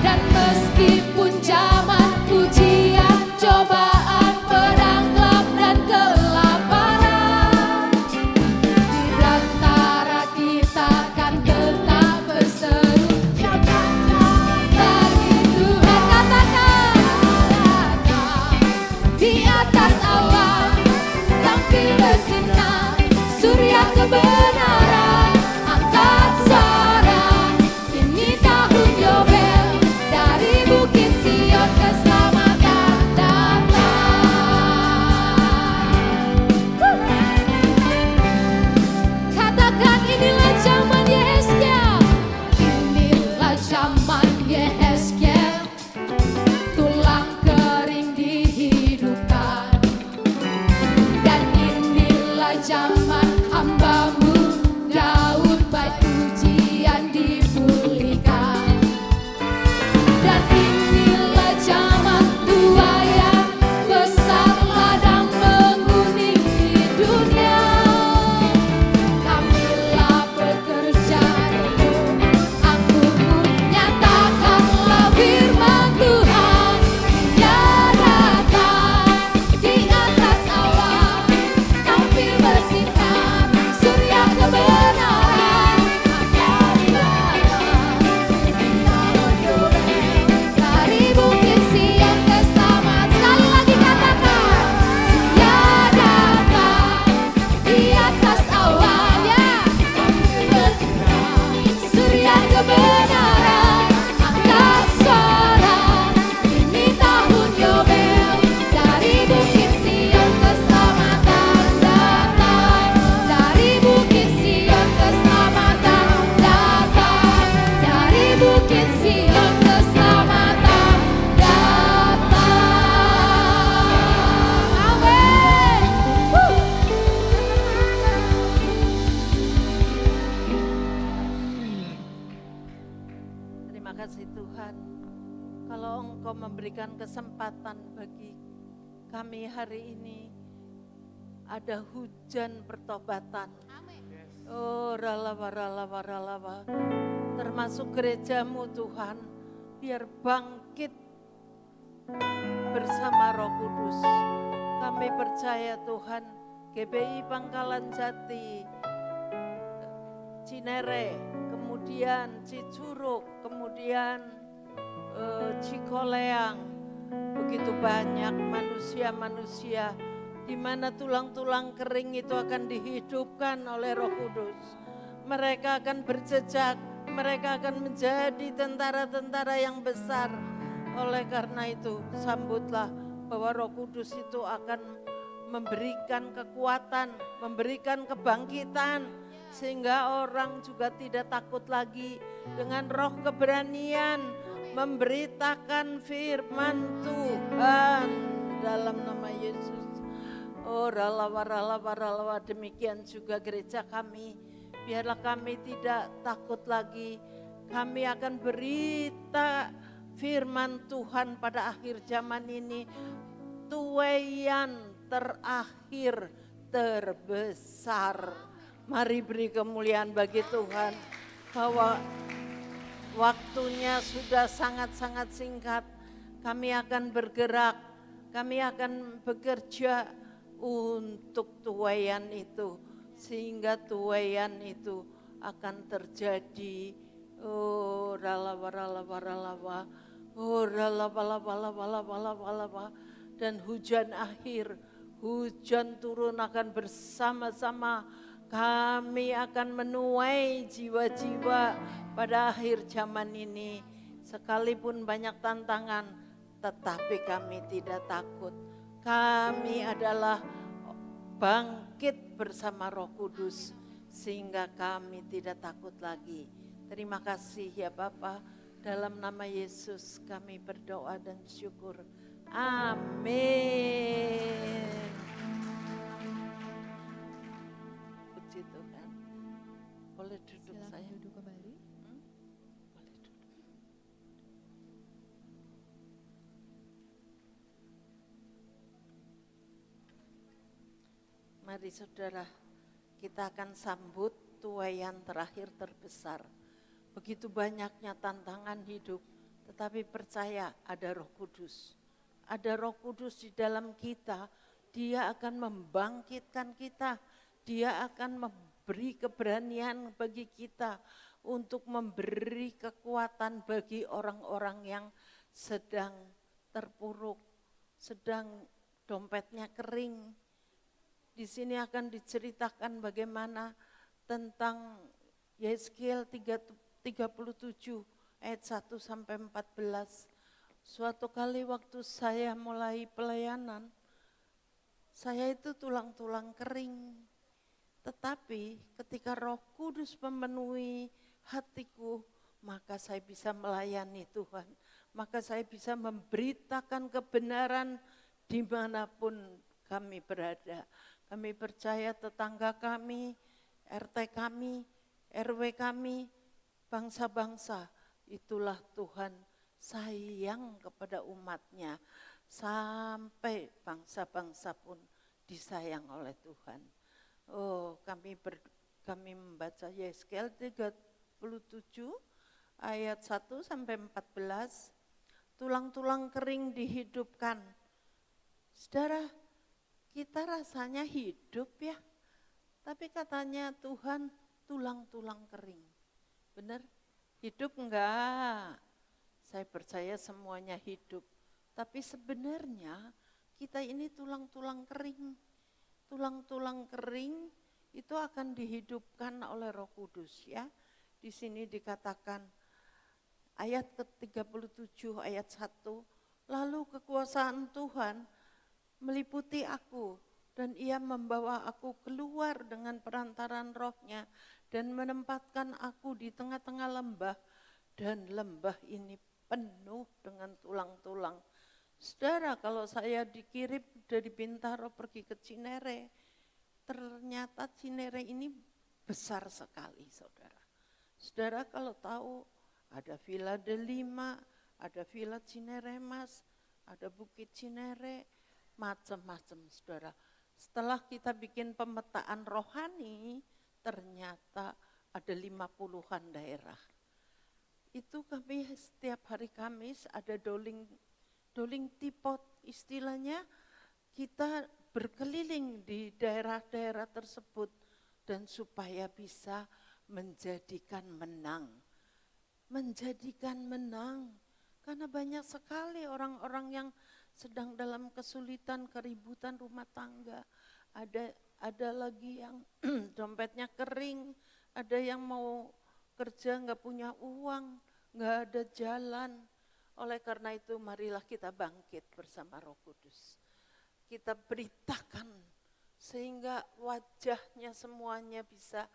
[SPEAKER 2] Dan meskipun zaman ujian, cobaan, perang gelap dan kelaparan, di antara kita kan tetap berseru, bagi Tuhan katakan, di atas awan tampil bersinar, surya kebenaran angkat suara. Ini tahun Yobel, dari Bukit Sion keselamatan datang. Katakan inilah zaman Yehezkiel, inilah zaman Yehezkiel, tulang kering dihidupkan. Dan inilah zaman hamba-Mu Daud, bait ujian dipulihkan. Dan inilah zaman tuaya, besar ladang menguning di dunia. Kamilah bekerja untuk angkumu, nyatakanlah firman Tuhan. Dia datang di atas awan, tampil bersinar, surya kebenaran angkat suara. Dari Bukit Sion keselamatan. Sekali lagi katakan, Dia datang di atas awan, ya, tampil bersinar, surya kebenaran angkat suara. Ini tahun Yobel, dari Bukit Sion keselamatan datang. Dari Bukit Sion keselamatan datang. Dari Bukit Sion keselamatan datang. Amin.
[SPEAKER 7] Terima kasih Tuhan, kalau Engkau memberikan kesempatan bagi kami hari ini, ada hujan pertobatan. Oh ralawa, ralawa, ralawa, termasuk gerejamu Tuhan, biar bangkit bersama Roh Kudus. Kami percaya Tuhan, GBI Pangkalan Jati, Cinere, kemudian Cicurug, kemudian Cikoleang, begitu banyak manusia-manusia di mana tulang-tulang kering itu akan dihidupkan oleh Roh Kudus. Mereka akan berjejak, mereka akan menjadi tentara-tentara yang besar. Oleh karena itu, sambutlah bahwa Roh Kudus itu akan memberikan kekuatan, memberikan kebangkitan, sehingga orang juga tidak takut lagi, dengan roh keberanian memberitakan firman Tuhan dalam nama Yesus. Oh ralawa, ralawa, ralawa, demikian juga gereja kami. Biarlah kami tidak takut lagi, kami akan berita firman Tuhan pada akhir zaman ini. Tuaian terakhir terbesar. Mari beri kemuliaan bagi Tuhan, bahwa waktunya sudah sangat-sangat singkat. Kami akan bergerak, kami akan bekerja untuk tuaian itu, sehingga tuaian itu akan terjadi. Oh ralawa, ralawa, ralawa, oh ralawa, ralawa, ralawa, ralawa, ralawa. Dan hujan akhir, hujan turun akan bersama-sama. Kami akan menuai jiwa-jiwa pada akhir zaman ini. Sekalipun banyak tantangan, tetapi kami tidak takut. Kami adalah bangkit bersama Roh Kudus sehingga kami tidak takut lagi. Terima kasih ya Bapa, dalam nama Yesus kami berdoa dan syukur. Amin. Puji Tuhan. Boleh duduk
[SPEAKER 2] Silakan
[SPEAKER 7] saya.
[SPEAKER 2] duduk kembali.
[SPEAKER 7] Boleh duduk. Mari saudara, kita akan sambut tuaian terakhir terbesar. Begitu banyaknya tantangan hidup, tetapi percaya ada Roh Kudus. Ada Roh Kudus di dalam kita, Dia akan membangkitkan kita. Dia akan memberi keberanian bagi kita untuk memberi kekuatan bagi orang-orang yang sedang terpuruk, sedang dompetnya kering. Di sini akan diceritakan bagaimana tentang Yeskiel 37 ayat 1 sampai 14. Suatu kali waktu saya mulai pelayanan, saya itu tulang-tulang kering. Tetapi ketika Roh Kudus memenuhi hatiku, maka saya bisa melayani Tuhan. Maka saya bisa memberitakan kebenaran dimanapun kami berada. Kami percaya tetangga kami, RT kami, RW kami, bangsa-bangsa, itulah Tuhan sayang kepada umatnya. Sampai bangsa-bangsa pun disayang oleh Tuhan. Oh, kami membaca Yeskiel 37 ayat 1 sampai 14. Tulang-tulang kering dihidupkan. Saudara, kita rasanya hidup ya. Tapi katanya Tuhan tulang-tulang kering. Benar? Hidup enggak? Saya percaya semuanya hidup. Tapi sebenarnya kita ini tulang-tulang kering. Tulang-tulang kering itu akan dihidupkan oleh Roh Kudus ya. Di sini dikatakan ayat ke-37 ayat 1, lalu kekuasaan Tuhan meliputi aku dan Ia membawa aku keluar dengan perantaran Roh-Nya dan menempatkan aku di tengah-tengah lembah, dan lembah ini penuh dengan tulang-tulang. Saudara, kalau saya dikirim dari Bintaro pergi ke Cinere, ternyata Cinere ini besar sekali, saudara. Saudara kalau tahu ada Villa Delima, ada Villa Cinere Mas, ada Bukit Cinere, macam-macam saudara. Setelah kita bikin pemetaan rohani, ternyata ada 50-an daerah. Itu kami setiap hari Kamis ada doling tipot, istilahnya kita berkeliling di daerah-daerah tersebut dan supaya bisa menjadikan menang. Menjadikan menang, karena banyak sekali orang-orang yang sedang dalam kesulitan, keributan rumah tangga. Ada lagi yang dompetnya kering, ada yang mau kerja nggak punya uang, nggak ada jalan. Oleh karena itu marilah kita bangkit bersama Roh Kudus. Kita beritakan sehingga wajahnya semuanya bisa,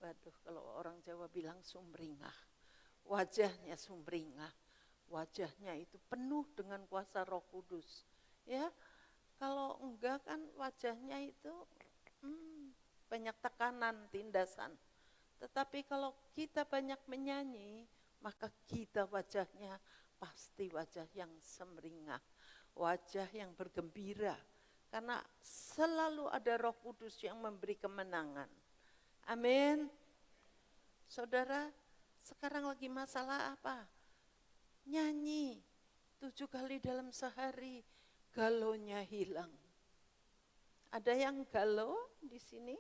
[SPEAKER 7] waduh kalau orang Jawa bilang sumringah. Wajahnya sumringah. Wajahnya itu penuh dengan kuasa Roh Kudus. Ya, kalau enggak kan wajahnya itu banyak tekanan, tindasan. Tetapi kalau kita banyak menyanyi, maka kita wajahnya pasti wajah yang semringah, wajah yang bergembira. Karena selalu ada Roh Kudus yang memberi kemenangan. Amin. Saudara, sekarang lagi masalah apa? Nyanyi 7 kali dalam sehari, galonya hilang. Ada yang galau di sini?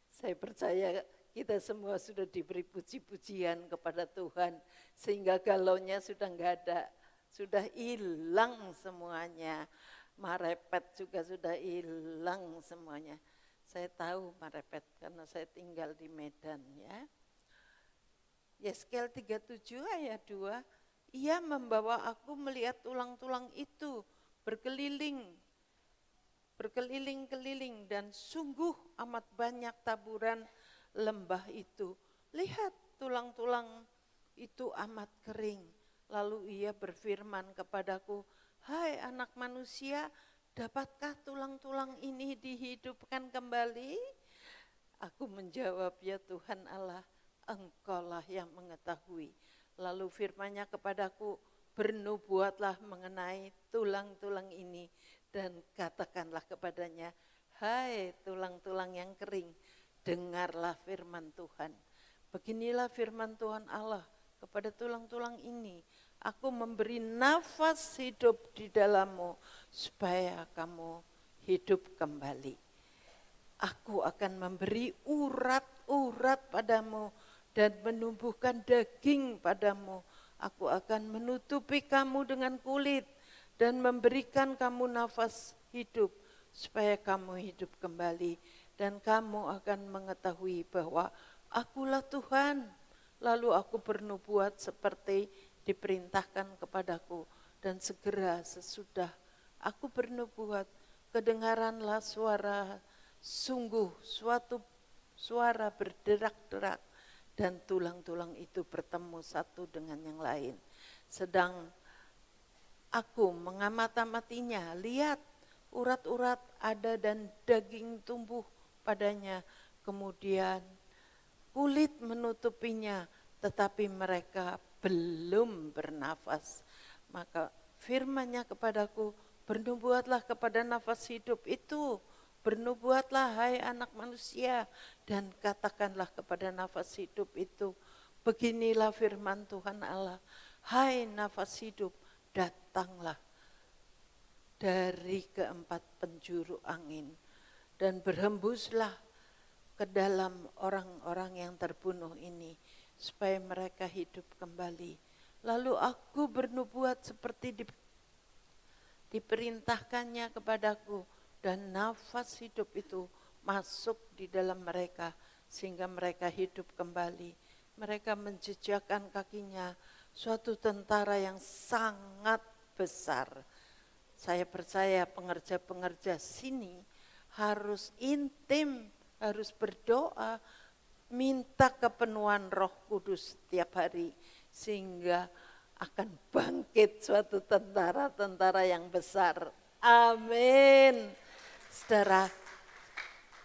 [SPEAKER 7] Saya percaya kita semua sudah diberi puji-pujian kepada Tuhan, sehingga galaunya sudah enggak ada, sudah hilang semuanya. Marepet juga sudah hilang semuanya. Saya tahu Marepet karena saya tinggal di Medan ya. Yeskel 37 ayat 2, ia membawa aku melihat tulang-tulang itu berkeliling-keliling dan sungguh amat banyak taburan lembah itu. Lihat tulang-tulang itu amat kering. Lalu ia berfirman kepadaku, hai anak manusia, dapatkah tulang-tulang ini dihidupkan kembali? Aku menjawab, ya Tuhan Allah, Engkaulah yang mengetahui. Lalu firman-Nya kepadaku, bernubuatlah mengenai tulang-tulang ini dan katakanlah kepadanya, hai tulang-tulang yang kering, dengarlah firman Tuhan. Beginilah firman Tuhan Allah kepada tulang-tulang ini, aku memberi nafas hidup di dalammu supaya kamu hidup kembali. Aku akan memberi urat-urat padamu dan menumbuhkan daging padamu. Aku akan menutupi kamu dengan kulit dan memberikan kamu nafas hidup supaya kamu hidup kembali. Dan kamu akan mengetahui bahwa akulah Tuhan. Lalu aku bernubuat seperti diperintahkan kepadaku. Dan segera sesudah aku bernubuat, kedengaranlah suara, sungguh suatu suara berderak-derak dan tulang-tulang itu bertemu satu dengan yang lain. Sedang aku mengamat-amatinya, lihat urat-urat ada dan daging tumbuh padanya. Kemudian kulit menutupinya, tetapi mereka belum bernafas. Maka firman-Nya kepadaku, bernubuatlah kepada nafas hidup itu. Bernubuatlah hai anak manusia dan katakanlah kepada nafas hidup itu, beginilah firman Tuhan Allah, hai nafas hidup, datanglah dari keempat penjuru angin dan berhembuslah ke dalam orang-orang yang terbunuh ini supaya mereka hidup kembali. Lalu aku bernubuat seperti diperintahkannya kepadaku, dan nafas hidup itu masuk di dalam mereka sehingga mereka hidup kembali. Mereka menjejakkan kakinya, suatu tentara yang sangat besar. Saya percaya pengerja-pengerja sini harus intim, harus berdoa, minta kepenuhan Roh Kudus setiap hari sehingga akan bangkit suatu tentara-tentara yang besar. Amin. Saudara,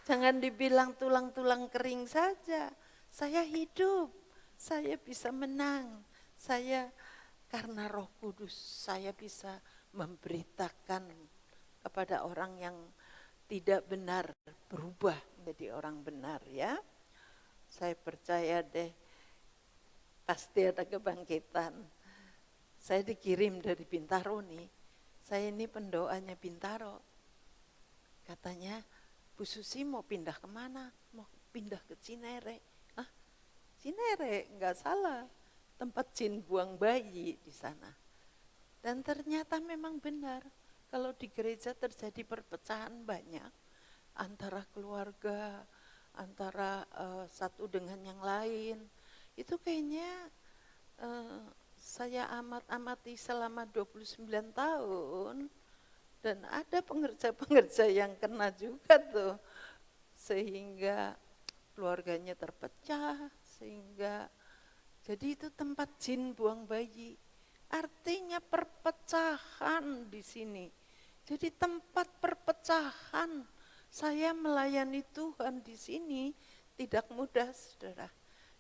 [SPEAKER 7] jangan dibilang tulang-tulang kering saja. Saya hidup, saya bisa menang. Saya karena Roh Kudus saya bisa memberitakan kepada orang yang tidak benar berubah menjadi orang benar ya. Saya percaya deh pasti ada kebangkitan. Saya dikirim dari Bintaro nih. Saya ini pendoanya Bintaro. Katanya, Bu Susi mau pindah kemana? Mau pindah ke Cinere. Ah, Cinere, enggak salah. Tempat jin buang bayi di sana. Dan ternyata memang benar. Kalau di gereja terjadi perpecahan banyak. Antara keluarga, antara satu dengan yang lain. Itu kayaknya saya amati selama 29 tahun. Dan ada pengerja-pengerja yang kena juga tuh. Sehingga keluarganya terpecah. Sehingga jadi itu tempat jin buang bayi. Artinya perpecahan di sini. Jadi tempat perpecahan. Saya melayani Tuhan di sini tidak mudah, saudara.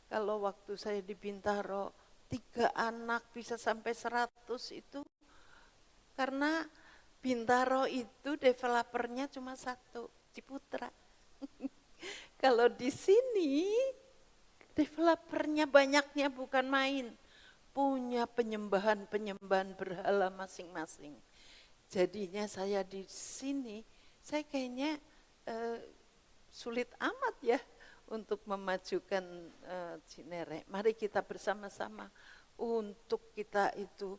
[SPEAKER 7] Kalau waktu saya di Bintaro, 3 anak bisa sampai 100 itu karena Bintaro itu developernya cuma 1, Ciputra. Kalau di sini developernya banyaknya bukan main, punya penyembahan berhala masing-masing. Jadinya saya di sini, saya kayaknya sulit amat ya untuk memajukan Cinere. Mari kita bersama-sama untuk kita itu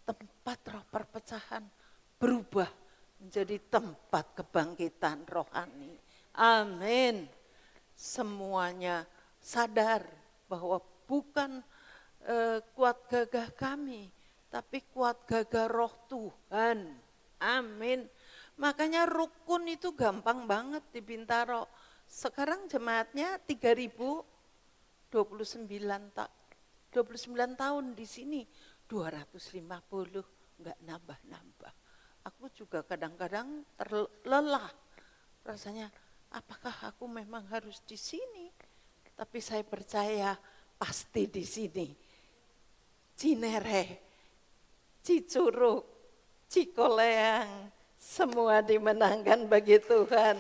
[SPEAKER 7] tempat roh perpecahan berubah menjadi tempat kebangkitan rohani. Amin. Semuanya sadar bahwa bukan kuat gagah kami, tapi kuat gagah roh Tuhan. Amin. Makanya rukun itu gampang banget di Bintaro. Sekarang jemaatnya 3029 tahun di sini, 250, enggak nambah-nambah. Aku juga kadang-kadang terlelah. Rasanya, apakah aku memang harus di sini? Tapi saya percaya pasti di sini. Cinere, Cicurug, Cikoleang, semua dimenangkan bagi Tuhan.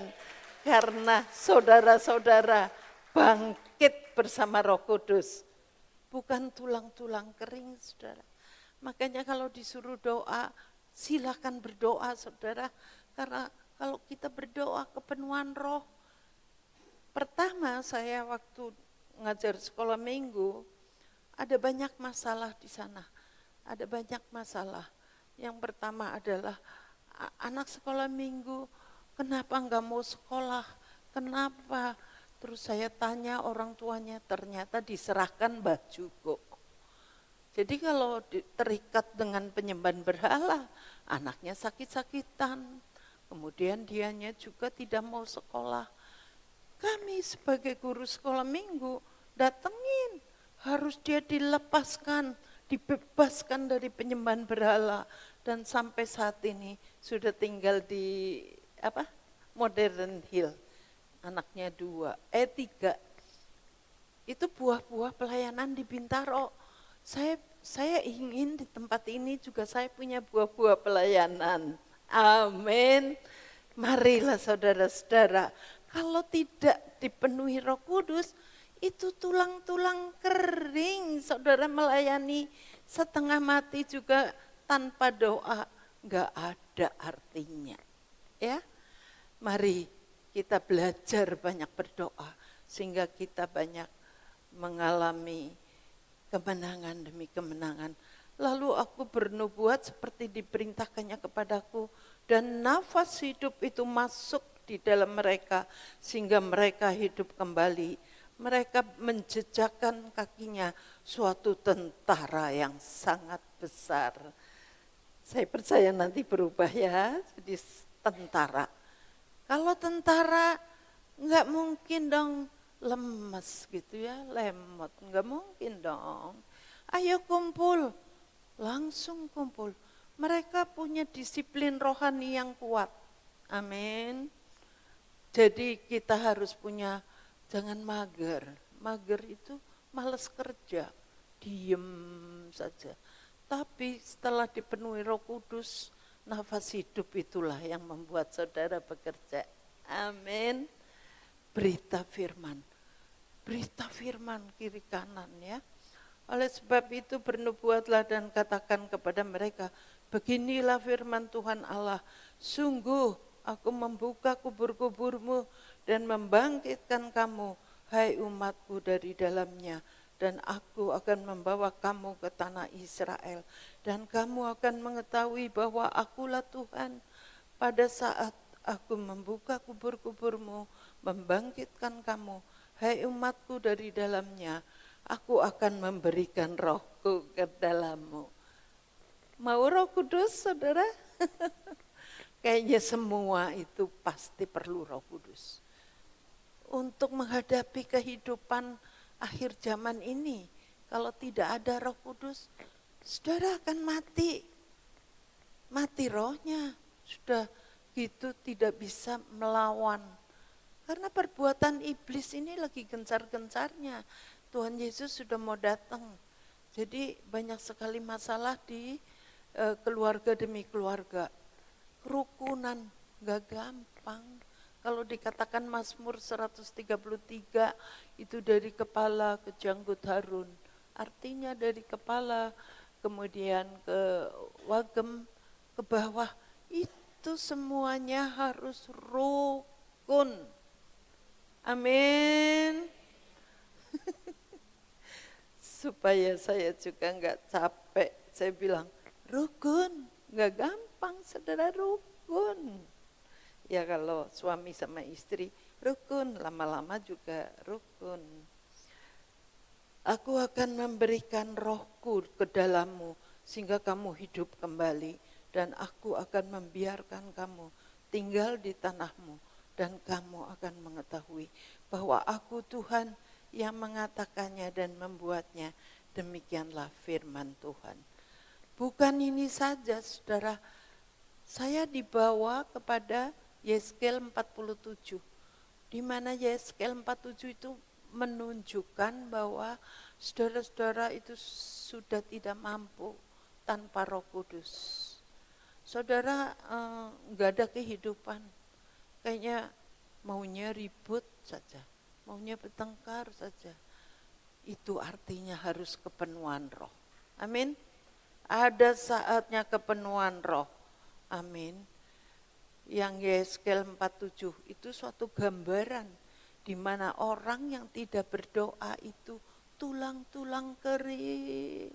[SPEAKER 7] Karena saudara-saudara bangkit bersama Roh Kudus. Bukan tulang-tulang kering, saudara. Makanya kalau disuruh doa, silakan berdoa, saudara. Karena kalau kita berdoa kepenuhan roh. Pertama saya waktu ngajar sekolah minggu, ada banyak masalah di sana. Ada banyak masalah. Yang pertama adalah anak sekolah minggu, kenapa enggak mau sekolah? Kenapa? Terus saya tanya orang tuanya, ternyata diserahkan baju kok. Jadi kalau terikat dengan penyembahan berhala, anaknya sakit-sakitan. Kemudian dianya juga tidak mau sekolah. Kami sebagai guru sekolah minggu datengin, harus dia dilepaskan, dibebaskan dari penyembahan berhala. Dan sampai saat ini sudah tinggal di Modern Hill. Anaknya 3. Itu buah-buah pelayanan di Bintaro. Saya ingin di tempat ini juga saya punya buah-buah pelayanan. Amin. Marilah saudara-saudara, kalau tidak dipenuhi Roh Kudus, itu tulang-tulang kering. Saudara melayani setengah mati juga tanpa doa, enggak ada artinya. Ya, mari kita belajar banyak berdoa, sehingga kita banyak mengalami kemenangan demi kemenangan. Lalu aku bernubuat seperti diperintahkannya kepadaku, dan nafas hidup itu masuk di dalam mereka, sehingga mereka hidup kembali. Mereka menjejakkan kakinya suatu tentara yang sangat besar. Saya percaya nanti berubah ya, jadi tentara. Kalau tentara enggak mungkin dong lemes gitu ya, lemot, enggak mungkin dong. Ayo kumpul, langsung kumpul. Mereka punya disiplin rohani yang kuat. Amin. Jadi kita harus punya, jangan mager. Mager itu malas kerja, diem saja. Tapi setelah dipenuhi Roh Kudus, nafas hidup itulah yang membuat saudara bekerja. Amin. Berita firman kiri kanan ya. Oleh sebab itu bernubuatlah dan katakan kepada mereka, beginilah firman Tuhan Allah, sungguh aku membuka kubur-kuburmu dan membangkitkan kamu, hai umatku dari dalamnya. Dan aku akan membawa kamu ke tanah Israel. Dan kamu akan mengetahui bahwa akulah Tuhan. Pada saat aku membuka kubur-kuburmu, membangkitkan kamu, hai umatku dari dalamnya, aku akan memberikan rohku ke dalammu. Mau Roh Kudus, saudara? Kayaknya semua itu pasti perlu Roh Kudus. Untuk menghadapi kehidupan akhir zaman ini, kalau tidak ada Roh Kudus, saudara akan mati. Mati rohnya, sudah gitu tidak bisa melawan. Karena perbuatan iblis ini lagi gencar-gencarnya. Tuhan Yesus sudah mau datang. Jadi banyak sekali masalah di keluarga demi keluarga. Kerukunan gak gampang. Kalau dikatakan Mazmur 133 itu dari kepala ke janggut Harun. Artinya dari kepala kemudian ke wagem ke bawah. Itu semuanya harus rukun. Amin. Supaya saya juga enggak capek. Saya bilang rukun. Enggak gampang saudara, rukun. Ya kalau suami sama istri rukun, lama-lama juga rukun. Aku akan memberikan rohku ke dalammu sehingga kamu hidup kembali. Dan aku akan membiarkan kamu tinggal di tanahmu. Dan kamu akan mengetahui bahwa aku Tuhan yang mengatakannya dan membuatnya. Demikianlah firman Tuhan. Bukan ini saja saudara, saya dibawa kepada Yeskel 47. Di mana Yeskel 47 itu menunjukkan bahwa saudara-saudara itu sudah tidak mampu tanpa Roh Kudus. Saudara nggak ada kehidupan, kayaknya maunya ribut saja, maunya bertengkar saja. Itu artinya harus kepenuhan Roh. Amin. Ada saatnya kepenuhan Roh. Amin. Yang Yeskel 47 itu suatu gambaran di mana orang yang tidak berdoa itu tulang-tulang kering.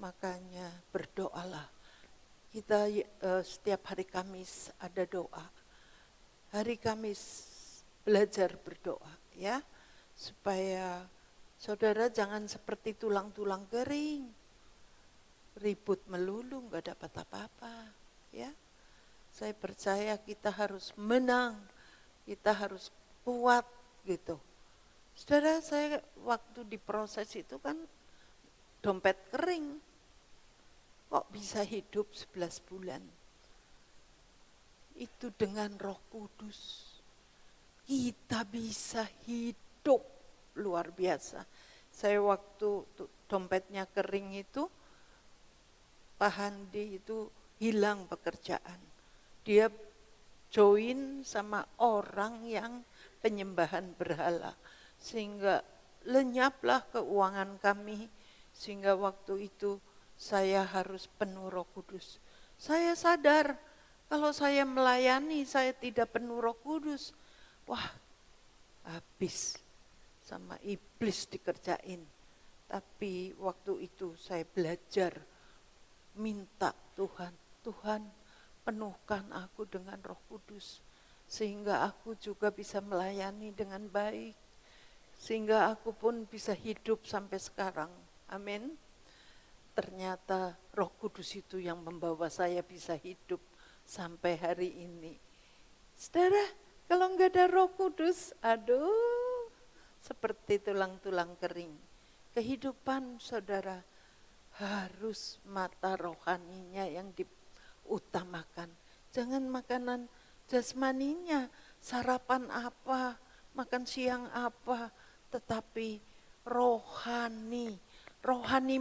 [SPEAKER 7] Makanya berdoalah. Kita setiap hari Kamis ada doa. Hari Kamis belajar berdoa ya. Supaya saudara jangan seperti tulang-tulang kering. Ribut melulu gak dapat apa-apa ya. Saya percaya kita harus menang. Kita harus kuat gitu. Saudara, saya waktu diproses itu kan dompet kering. Kok bisa hidup 11 bulan? Itu dengan Roh Kudus. Kita bisa hidup luar biasa. Saya waktu dompetnya kering itu, Pak Handi itu hilang pekerjaan. Dia join sama orang yang penyembahan berhala. Sehingga lenyaplah keuangan kami. Sehingga waktu itu saya harus penuh Roh Kudus. Saya sadar kalau saya melayani saya tidak penuh Roh Kudus. Wah, habis sama iblis dikerjain. Tapi waktu itu saya belajar minta Tuhan, Tuhan penuhkan aku dengan Roh Kudus. Sehingga aku juga bisa melayani dengan baik. Sehingga aku pun bisa hidup sampai sekarang. Amin. Ternyata Roh Kudus itu yang membawa saya bisa hidup sampai hari ini. Saudara, kalau enggak ada Roh Kudus, aduh, seperti tulang-tulang kering. Kehidupan saudara harus mata rohaninya yang diutamakan. Jangan makanan jasmaninya, sarapan apa, makan siang apa, tetapi rohani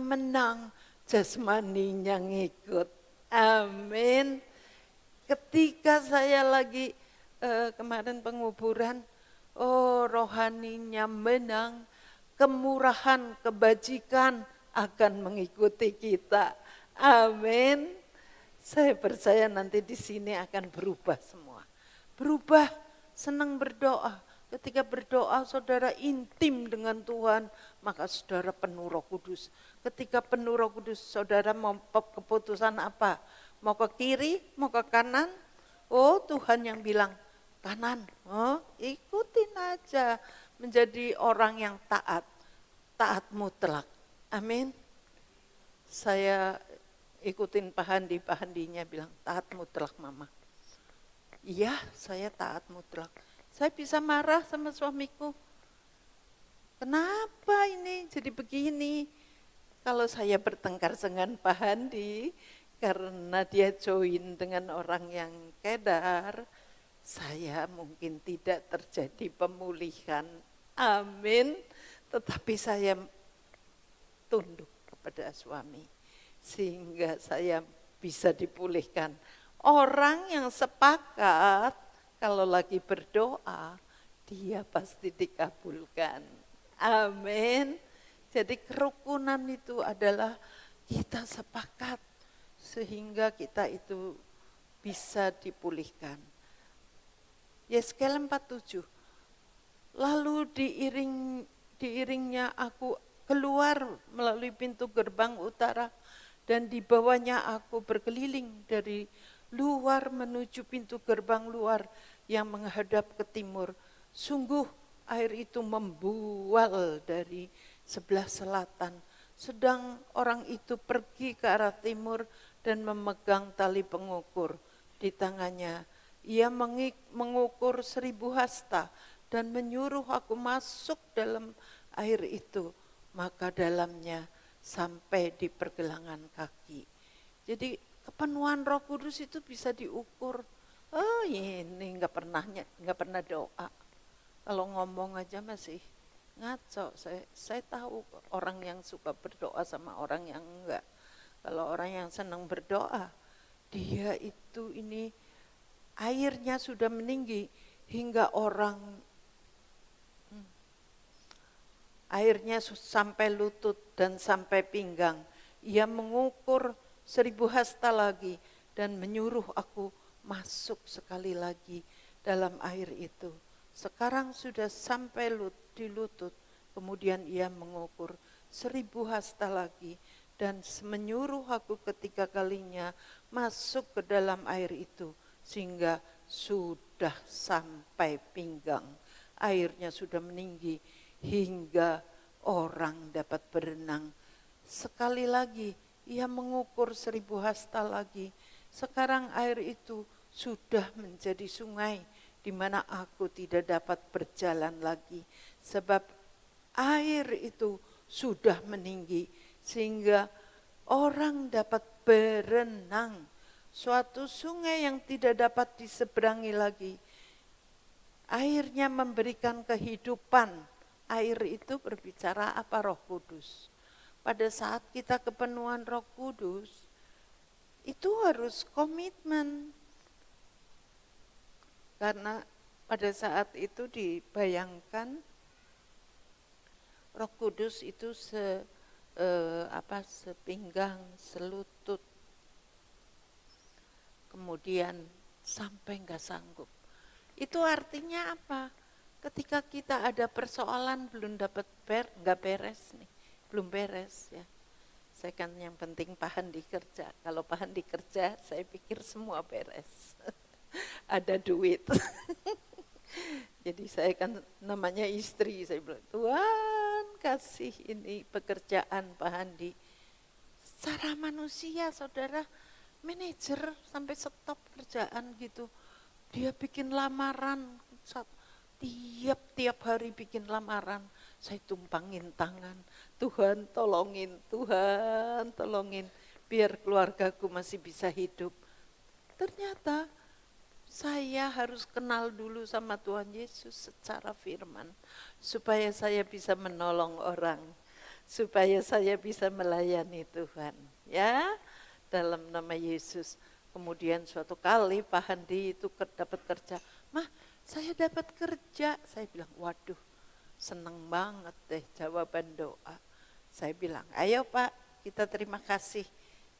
[SPEAKER 7] menang, jasmaninya ngikut. Amin. Ketika saya lagi kemarin penguburan, rohaninya menang, kemurahan, kebajikan akan mengikuti kita. Amin. Saya percaya nanti di sini akan berubah semua. Berubah, senang berdoa. Ketika berdoa saudara intim dengan Tuhan, maka saudara penuh Roh Kudus. Ketika penuh Roh Kudus, saudara mau keputusan apa? Mau ke kiri, mau ke kanan? Oh, Tuhan yang bilang kanan. Oh, ikutin aja. Menjadi orang yang taat. Taat mutlak. Amin. Saya ikutin Pak Handinya bilang taat mutlak mama. Iya, saya taat mutlak. Saya bisa marah sama suamiku. Kenapa ini jadi begini? Kalau saya bertengkar dengan Pak Handi, karena dia join dengan orang yang kedar, saya mungkin tidak terjadi pemulihan. Amin. Tetapi saya tunduk kepada suami. Sehingga saya bisa dipulihkan. Orang yang sepakat kalau lagi berdoa, dia pasti dikabulkan. Amin. Jadi kerukunan itu adalah kita sepakat sehingga kita itu bisa dipulihkan. Yeskel 47. Lalu diiringnya aku keluar melalui pintu gerbang utara dan dibawanya aku berkeliling dari luar menuju pintu gerbang luar yang menghadap ke timur. Sungguh air itu membual dari sebelah selatan. Sedang orang itu pergi ke arah timur dan memegang tali pengukur di tangannya. Ia mengukur 1000 hasta dan menyuruh aku masuk dalam air itu. Maka dalamnya sampai di pergelangan kaki. Jadi kepenuhan Roh Kudus itu bisa diukur. Oh ini nggak pernah doa. Kalau ngomong aja masih ngaco. Saya tahu orang yang suka berdoa sama orang yang enggak. Kalau orang yang senang berdoa, dia itu ini airnya sudah meninggi hingga airnya sampai lutut dan sampai pinggang. Ia mengukur 1000 hasta lagi dan menyuruh aku masuk sekali lagi dalam air itu. Sekarang sudah sampai di lutut, kemudian ia mengukur 1000 hasta lagi dan menyuruh aku ketiga kalinya masuk ke dalam air itu sehingga sudah sampai pinggang. Airnya sudah meninggi hingga orang dapat berenang. Sekali lagi ia mengukur 1000 hasta lagi. Sekarang air itu sudah menjadi sungai di mana aku tidak dapat berjalan lagi. Sebab air itu sudah meninggi sehingga orang dapat berenang. Suatu sungai yang tidak dapat diseberangi lagi. Airnya memberikan kehidupan. Air itu berbicara apa? Roh Kudus. Pada saat kita kepenuhan Roh Kudus, itu harus komitmen. Karena pada saat itu dibayangkan Roh Kudus itu sepinggang, selutut. Kemudian sampai enggak sanggup. Itu artinya apa? Ketika kita ada persoalan belum dapat enggak beres nih, belum beres ya. Saya kan yang penting Pak Handi kerja. Kalau Pak Handi kerja, saya pikir semua beres. Ada duit. Jadi saya kan namanya istri, saya bilang, Tuhan kasih ini pekerjaan Pak Handi. Secara manusia saudara, manajer sampai stop kerjaan gitu. Dia bikin lamaran, tiap hari bikin lamaran. Saya tumpangin tangan, Tuhan tolongin, biar keluargaku masih bisa hidup. Ternyata saya harus kenal dulu sama Tuhan Yesus secara firman, supaya saya bisa menolong orang, supaya saya bisa melayani Tuhan, ya, dalam nama Yesus. Kemudian suatu kali Pak Handi itu dapat kerja, Mah saya dapat kerja, saya bilang waduh seneng banget deh jawaban doa. Saya bilang ayo Pak kita terima kasih.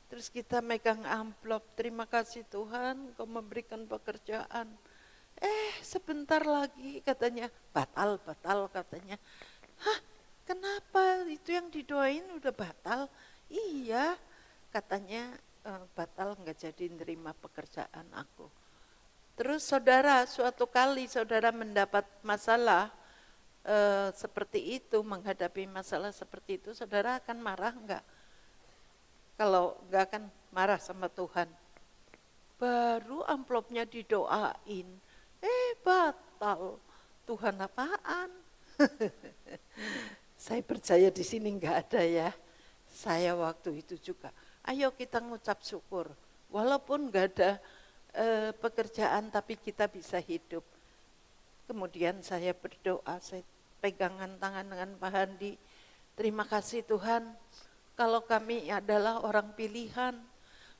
[SPEAKER 7] Terus kita megang amplop, terima kasih Tuhan kau memberikan pekerjaan. Sebentar lagi katanya, batal katanya. Hah kenapa itu yang didoain udah batal? Iya katanya batal nggak jadi nerima pekerjaan aku. Terus saudara suatu kali saudara mendapat masalah seperti itu, menghadapi masalah seperti itu, saudara akan marah enggak? Kalau enggak akan marah sama Tuhan. Baru amplopnya didoain, batal. Tuhan apaan? Saya percaya di sini enggak ada ya. Saya waktu itu juga, ayo kita ngucap syukur. Walaupun enggak ada pekerjaan tapi kita bisa hidup. Kemudian saya berdoa, saya pegangan tangan dengan Pak Handi. Terima kasih Tuhan. Kalau kami adalah orang pilihan,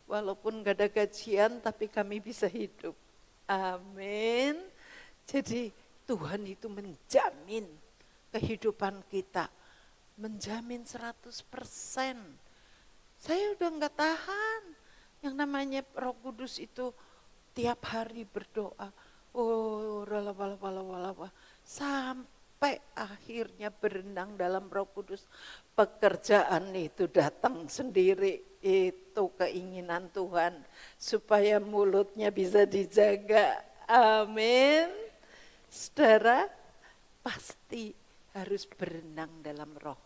[SPEAKER 7] walaupun gak ada gajian, tapi kami bisa hidup. Amin. Jadi Tuhan itu menjamin kehidupan kita. Menjamin 100%. Saya udah gak tahan. Yang namanya Roh Kudus itu tiap hari berdoa. Sampai akhirnya berenang dalam Roh Kudus. Pekerjaan itu datang sendiri, itu keinginan Tuhan supaya mulutnya bisa dijaga. Amin. Saudara pasti harus berenang dalam roh.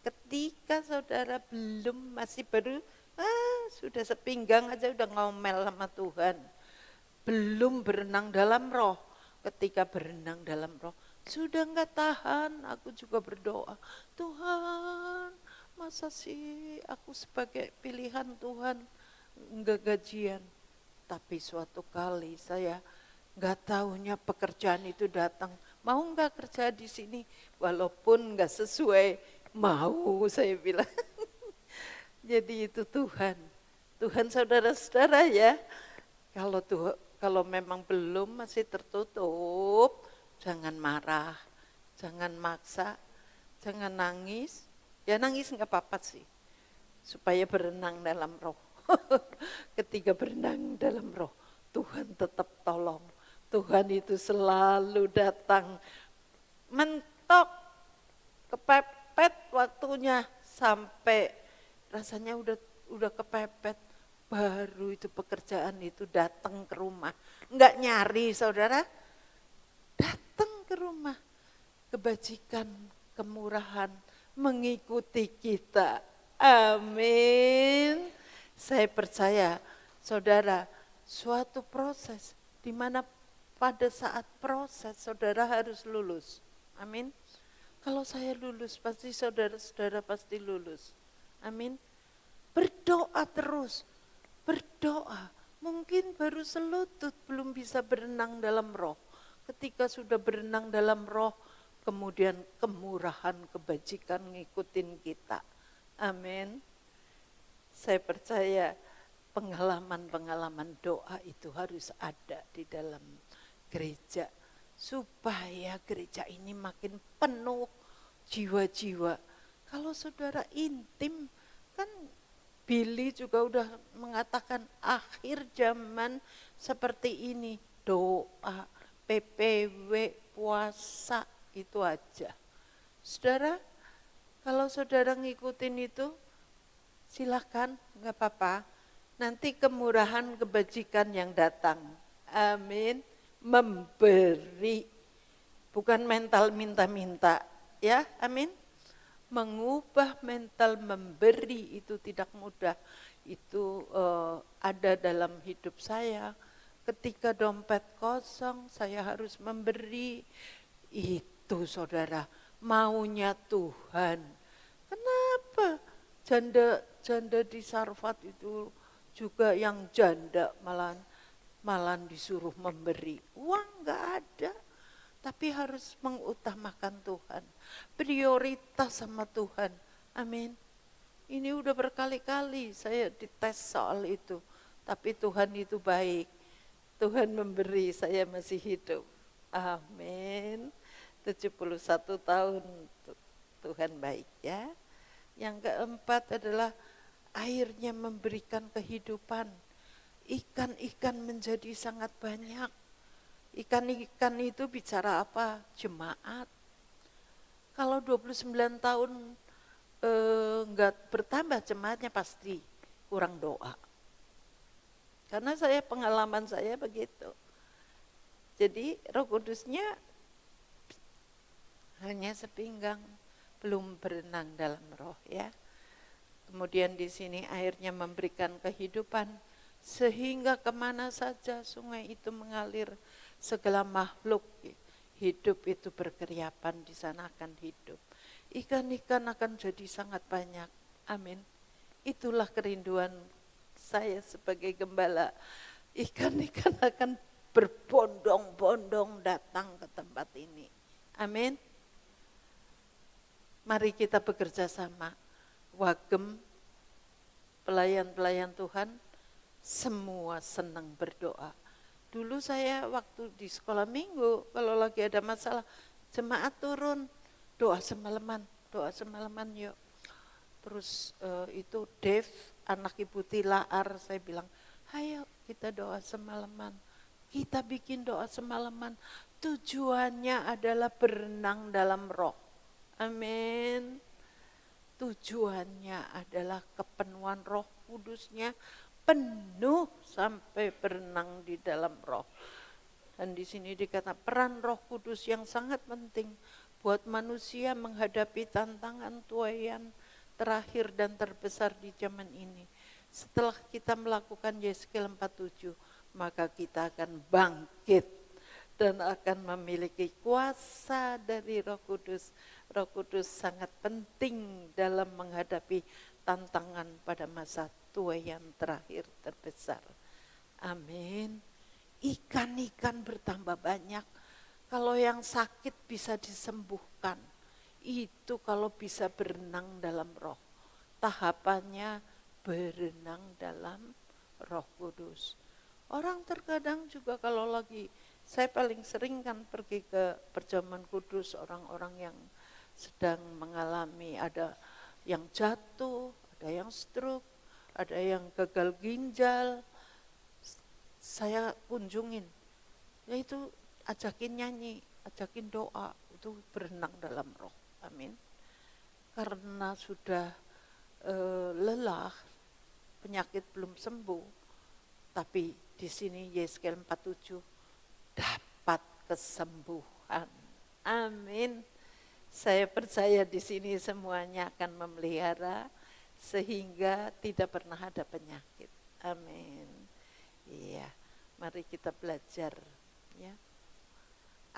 [SPEAKER 7] Ketika saudara belum, masih baru, sudah sepinggang aja udah ngomel sama Tuhan. Belum berenang dalam roh. Ketika berenang dalam roh, sudah enggak tahan, aku juga berdoa. Tuhan, masa sih aku sebagai pilihan Tuhan enggak gajian. Tapi suatu kali saya enggak tahunya pekerjaan itu datang. Mau enggak kerja di sini? Walaupun enggak sesuai, mau saya bilang. Jadi itu Tuhan. Tuhan saudara-saudara ya. Kalau memang belum masih tertutup, jangan marah, jangan maksa, jangan nangis. Ya nangis enggak apa-apa sih. Supaya berenang dalam roh. Ketika berenang dalam roh, Tuhan tetap tolong. Tuhan itu selalu datang mentok, kepepet waktunya sampai rasanya udah kepepet, baru itu pekerjaan itu datang ke rumah. Enggak nyari saudara, datang ke rumah. Kebajikan, kemurahan mengikuti kita. Amin. Saya percaya saudara, suatu proses di mana pada saat proses saudara harus lulus. Amin. Kalau saya lulus, pasti saudara-saudara pasti lulus. Amin. Berdoa terus, berdoa. Mungkin baru selutut, belum bisa berenang dalam roh. Ketika sudah berenang dalam roh, kemudian kemurahan, kebajikan ngikutin kita. Amin. Saya percaya pengalaman-pengalaman doa itu harus ada di dalam gereja. Supaya gereja ini makin penuh jiwa-jiwa. Kalau saudara intim, kan Billy juga udah mengatakan akhir zaman seperti ini. Doa, PPW, puasa, itu aja. Saudara, kalau saudara ngikutin itu, silakan, gak apa-apa. Nanti kemurahan kebajikan yang datang. Amin. Memberi, bukan mental minta-minta, ya, amin. Mengubah mental memberi itu tidak mudah. Itu ada dalam hidup saya. Ketika dompet kosong, saya harus memberi. Itu saudara, maunya Tuhan. Kenapa janda di Sarfat itu juga yang janda malah disuruh memberi. Uang enggak ada, tapi harus mengutamakan Tuhan. Prioritas sama Tuhan. Amin. Ini udah berkali-kali saya dites soal itu. Tapi Tuhan itu baik. Tuhan memberi, saya masih hidup. Amin. 71 tahun Tuhan baik ya. Yang keempat adalah airnya memberikan kehidupan. Ikan-ikan menjadi sangat banyak. Ikan-ikan itu bicara apa? Jemaat. Kalau 29 tahun enggak bertambah jemaatnya pasti kurang doa. Karena pengalaman saya begitu. Jadi Roh Kudusnya hanya sepinggang, belum berenang dalam roh ya. Kemudian di sini airnya memberikan kehidupan, sehingga kemana saja sungai itu mengalir, segala makhluk hidup itu berkeriapan, di sana akan hidup. Ikan-ikan akan jadi sangat banyak. Amin. Itulah kerinduan saya sebagai gembala. Ikan-ikan akan berbondong-bondong datang ke tempat ini. Amin. Mari kita bekerja sama. Wagem, pelayan-pelayan Tuhan, semua senang berdoa. Dulu saya waktu di sekolah minggu, kalau lagi ada masalah, jemaat turun, doa semalaman yuk. Terus itu Dev, anak Ibu Tilaar, saya bilang, ayo kita doa semalaman. Kita bikin doa semalaman, tujuannya adalah berenang dalam roh. Amin. Tujuannya adalah kepenuhan Roh Kudusnya, penuh sampai berenang di dalam roh. Dan di sini dikatakan peran Roh Kudus yang sangat penting. buat manusia menghadapi tantangan tuaian terakhir dan terbesar di zaman ini. Setelah kita melakukan Yeskel 47, maka kita akan bangkit dan akan memiliki kuasa dari Roh Kudus. Roh Kudus sangat penting dalam menghadapi tantangan pada masa tuaian terakhir terbesar. Amin. Ikan-ikan bertambah banyak. Kalau yang sakit bisa disembuhkan. Itu kalau bisa berenang dalam roh. Tahapannya berenang dalam Roh Kudus. Orang terkadang juga kalau lagi, saya paling sering kan pergi ke perjamuan kudus, orang-orang yang sedang mengalami, ada yang jatuh, ada yang stroke, ada yang gagal ginjal. Saya kunjungin, yaitu ajakin nyanyi, ajakin doa, itu berenang dalam roh. Amin. Karena sudah lelah, penyakit belum sembuh, tapi di sini Yeskel 47 dapat kesembuhan. Amin. Saya percaya di sini semuanya akan memelihara sehingga tidak pernah ada penyakit. Amin. Iya, mari kita belajar ya.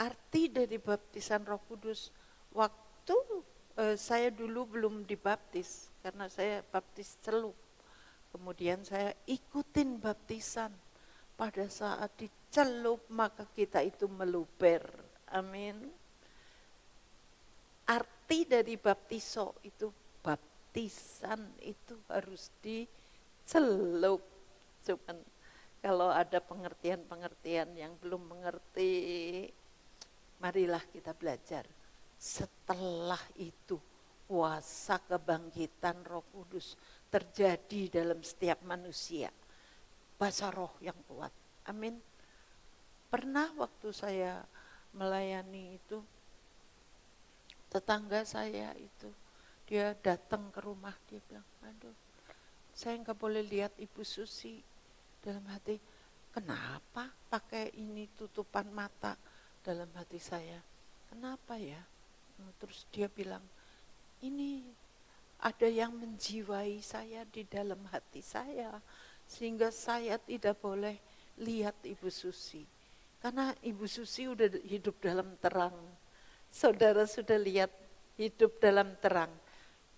[SPEAKER 7] Arti dari baptisan Roh Kudus, waktu saya dulu belum dibaptis karena saya baptis celup. Kemudian saya ikutin baptisan. Pada saat dicelup maka kita itu meluber. Amin. Arti dari baptiso itu baptisan itu harus dicelup. Cuman kalau ada pengertian-pengertian yang belum mengerti, marilah kita belajar. Setelah itu kuasa kebangkitan Roh Kudus terjadi dalam setiap manusia. Bahasa roh yang kuat. Amin. Pernah waktu saya melayani itu, tetangga saya itu, dia datang ke rumah, dia bilang, aduh saya nggak boleh lihat Ibu Susi. Dalam hati, kenapa pakai ini tutupan mata? Dalam hati saya, kenapa ya? Terus dia bilang, ini ada yang menjiwai saya di dalam hati saya, sehingga saya tidak boleh lihat Ibu Susi. Karena Ibu Susi udah hidup dalam terang. Saudara sudah lihat hidup dalam terang.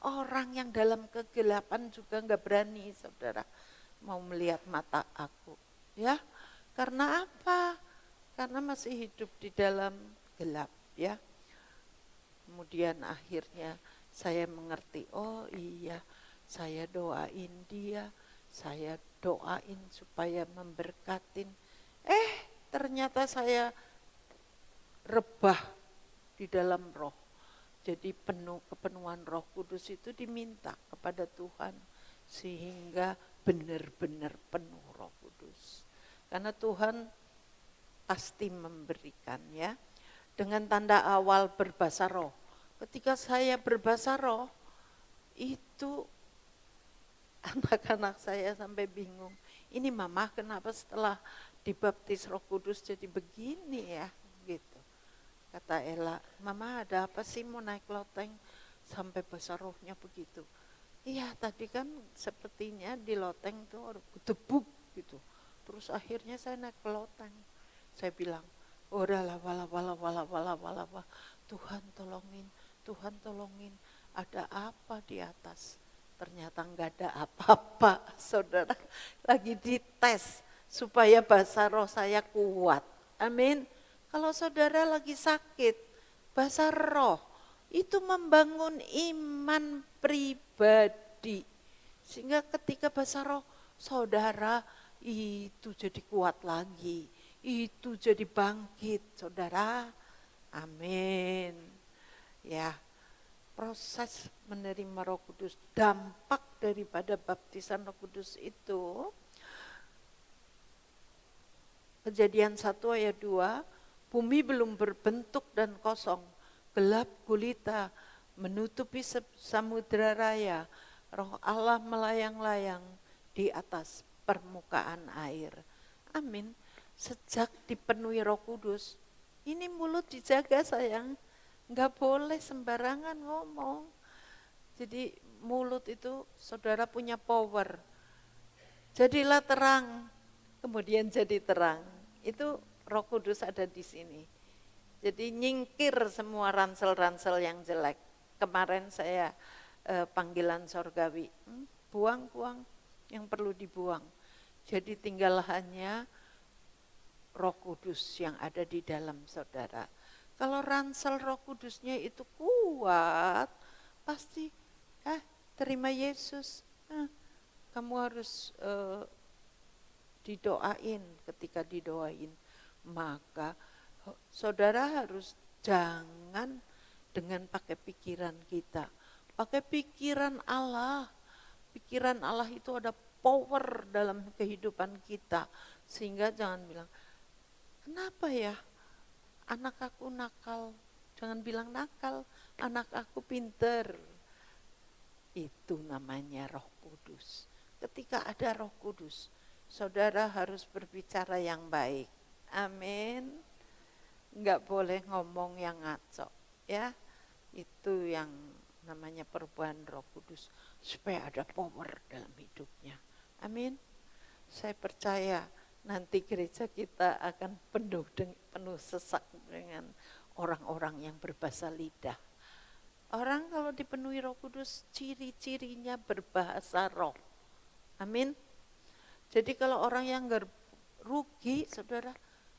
[SPEAKER 7] Orang yang dalam kegelapan juga nggak berani, saudara, mau melihat mata aku. Ya, karena apa? Karena masih hidup di dalam gelap, ya. Kemudian akhirnya saya mengerti, oh iya, saya doain dia, saya doain supaya memberkatin. Ternyata saya rebah di dalam roh. Jadi kepenuhan Roh Kudus itu diminta kepada Tuhan sehingga benar-benar penuh Roh Kudus. Karena Tuhan pasti memberikan ya. Dengan tanda awal berbahasa roh. Ketika saya berbahasa roh, itu anak-anak saya sampai bingung. Ini mama kenapa setelah dibaptis Roh Kudus jadi begini ya, gitu. Kata Ella, mama ada apa sih mau naik loteng sampai bahasa rohnya begitu. Iya tadi kan sepertinya di loteng tuh gedebuk gitu. Terus akhirnya saya naik ke loteng. Saya bilang, udahlah wala. Tuhan tolongin, ada apa di atas? Ternyata enggak ada apa-apa, saudara. Lagi dites supaya bahasa roh saya kuat. Amin. Kalau saudara lagi sakit, bahasa roh itu membangun iman pribadi. Sehingga ketika bahasa roh, saudara itu jadi kuat lagi. Itu jadi bangkit, saudara. Amin. Ya, proses menerima Roh Kudus, dampak daripada baptisan Roh Kudus itu, Kejadian 1 ayat 2, bumi belum berbentuk dan kosong, gelap gulita menutupi samudra raya, Roh Allah melayang-layang di atas permukaan air. Amin. Sejak dipenuhi Roh Kudus, ini mulut dijaga sayang. Nggak boleh sembarangan ngomong. Jadi mulut itu saudara punya power. Jadilah terang, kemudian jadi terang. Itu Roh Kudus ada di sini. Jadi nyingkir semua ransel-ransel yang jelek. Kemarin saya panggilan sorgawi, buang-buang yang perlu dibuang. Jadi tinggal hanya Roh Kudus yang ada di dalam saudara. Kalau ransel Roh Kudusnya itu kuat, pasti terima Yesus. Kamu harus didoain. Ketika didoain, maka saudara harus jangan dengan pakai pikiran kita. Pakai pikiran Allah. Pikiran Allah itu ada power dalam kehidupan kita. Sehingga jangan bilang, kenapa ya anak aku nakal? Jangan bilang nakal, anak aku pinter. Itu namanya Roh Kudus. Ketika ada Roh Kudus, saudara harus berbicara yang baik. Amin. Enggak boleh ngomong yang ngaco, ya. Itu yang namanya perubahan Roh Kudus, supaya ada power dalam hidupnya. Amin. Saya percaya nanti gereja kita akan penuh sesak dengan orang-orang yang berbahasa lidah. Orang kalau dipenuhi Roh Kudus, ciri-cirinya berbahasa roh. Amin. Jadi kalau orang yang enggak rugi, saudara,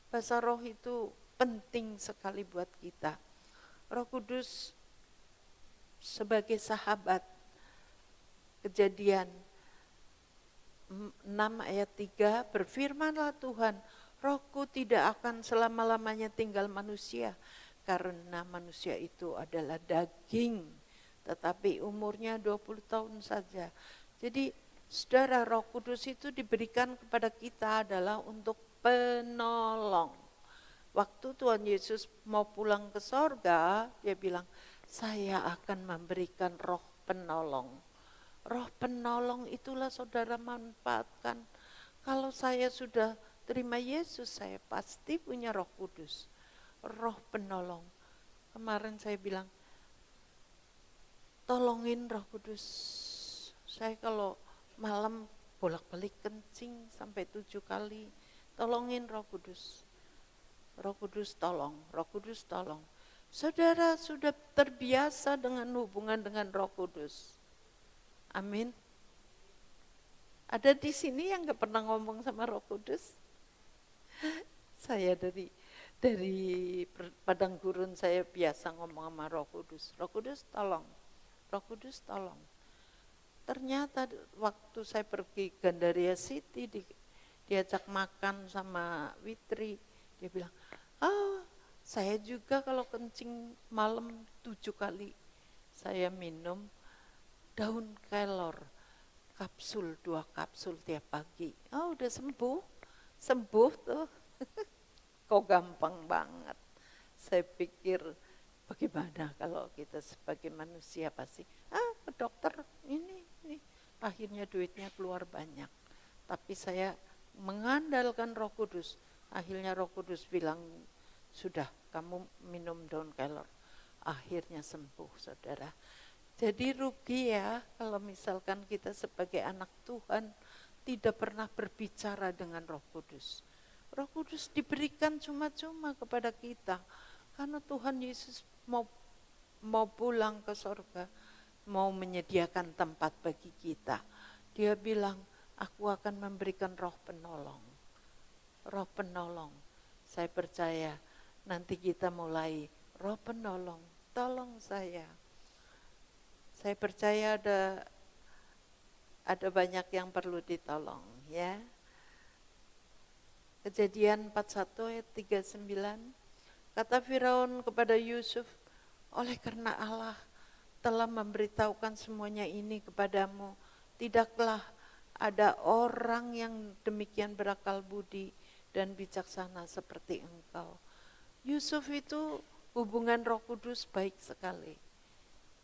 [SPEAKER 7] bahasa roh itu penting sekali buat kita. Roh Kudus sebagai sahabat. Kejadian 6 ayat 3, berfirmanlah Tuhan, Rohku tidak akan selama-lamanya tinggal manusia, karena manusia itu adalah daging, tetapi umurnya 20 tahun saja. Jadi saudara, Roh Kudus itu diberikan kepada kita adalah untuk penolong. Waktu Tuhan Yesus mau pulang ke sorga, dia bilang, saya akan memberikan roh penolong. Roh penolong itulah saudara manfaatkan. Kalau saya sudah terima Yesus, saya pasti punya Roh Kudus. Roh penolong. Kemarin saya bilang, tolongin Roh Kudus. Saya kalau malam bolak-balik kencing sampai 7 kali, tolongin Roh Kudus. Roh Kudus tolong, Roh Kudus tolong. Saudara sudah terbiasa dengan hubungan dengan Roh Kudus. Amin. Ada di sini yang gak pernah ngomong sama Roh Kudus? Saya dari padang gurun saya biasa ngomong sama Roh Kudus. Roh Kudus tolong, Roh Kudus tolong. Ternyata waktu saya pergi Gandaria City, diajak makan sama Witri, dia bilang, saya juga kalau kencing malam 7 kali saya minum daun kelor, kapsul 2 kapsul tiap pagi. Udah sembuh tuh. Kok gampang banget. Saya pikir bagaimana kalau kita sebagai manusia pasti, ke dokter ini. Akhirnya duitnya keluar banyak. Tapi saya mengandalkan Roh Kudus. Akhirnya Roh Kudus bilang, sudah kamu minum daun kelor. Akhirnya sembuh saudara. Jadi rugi ya kalau misalkan kita sebagai anak Tuhan tidak pernah berbicara dengan Roh Kudus. Roh Kudus diberikan cuma-cuma kepada kita karena Tuhan Yesus mau pulang ke sorga, mau menyediakan tempat bagi kita. Dia bilang, aku akan memberikan roh penolong. Roh penolong. Saya percaya nanti kita mulai roh penolong, tolong saya. Saya percaya ada banyak yang perlu ditolong ya. Kejadian 41 ayat 39, kata Firaun kepada Yusuf, oleh karena Allah telah memberitahukan semuanya ini kepadamu, tidaklah ada orang yang demikian berakal budi dan bijaksana seperti engkau. Yusuf itu hubungan Roh Kudus baik sekali,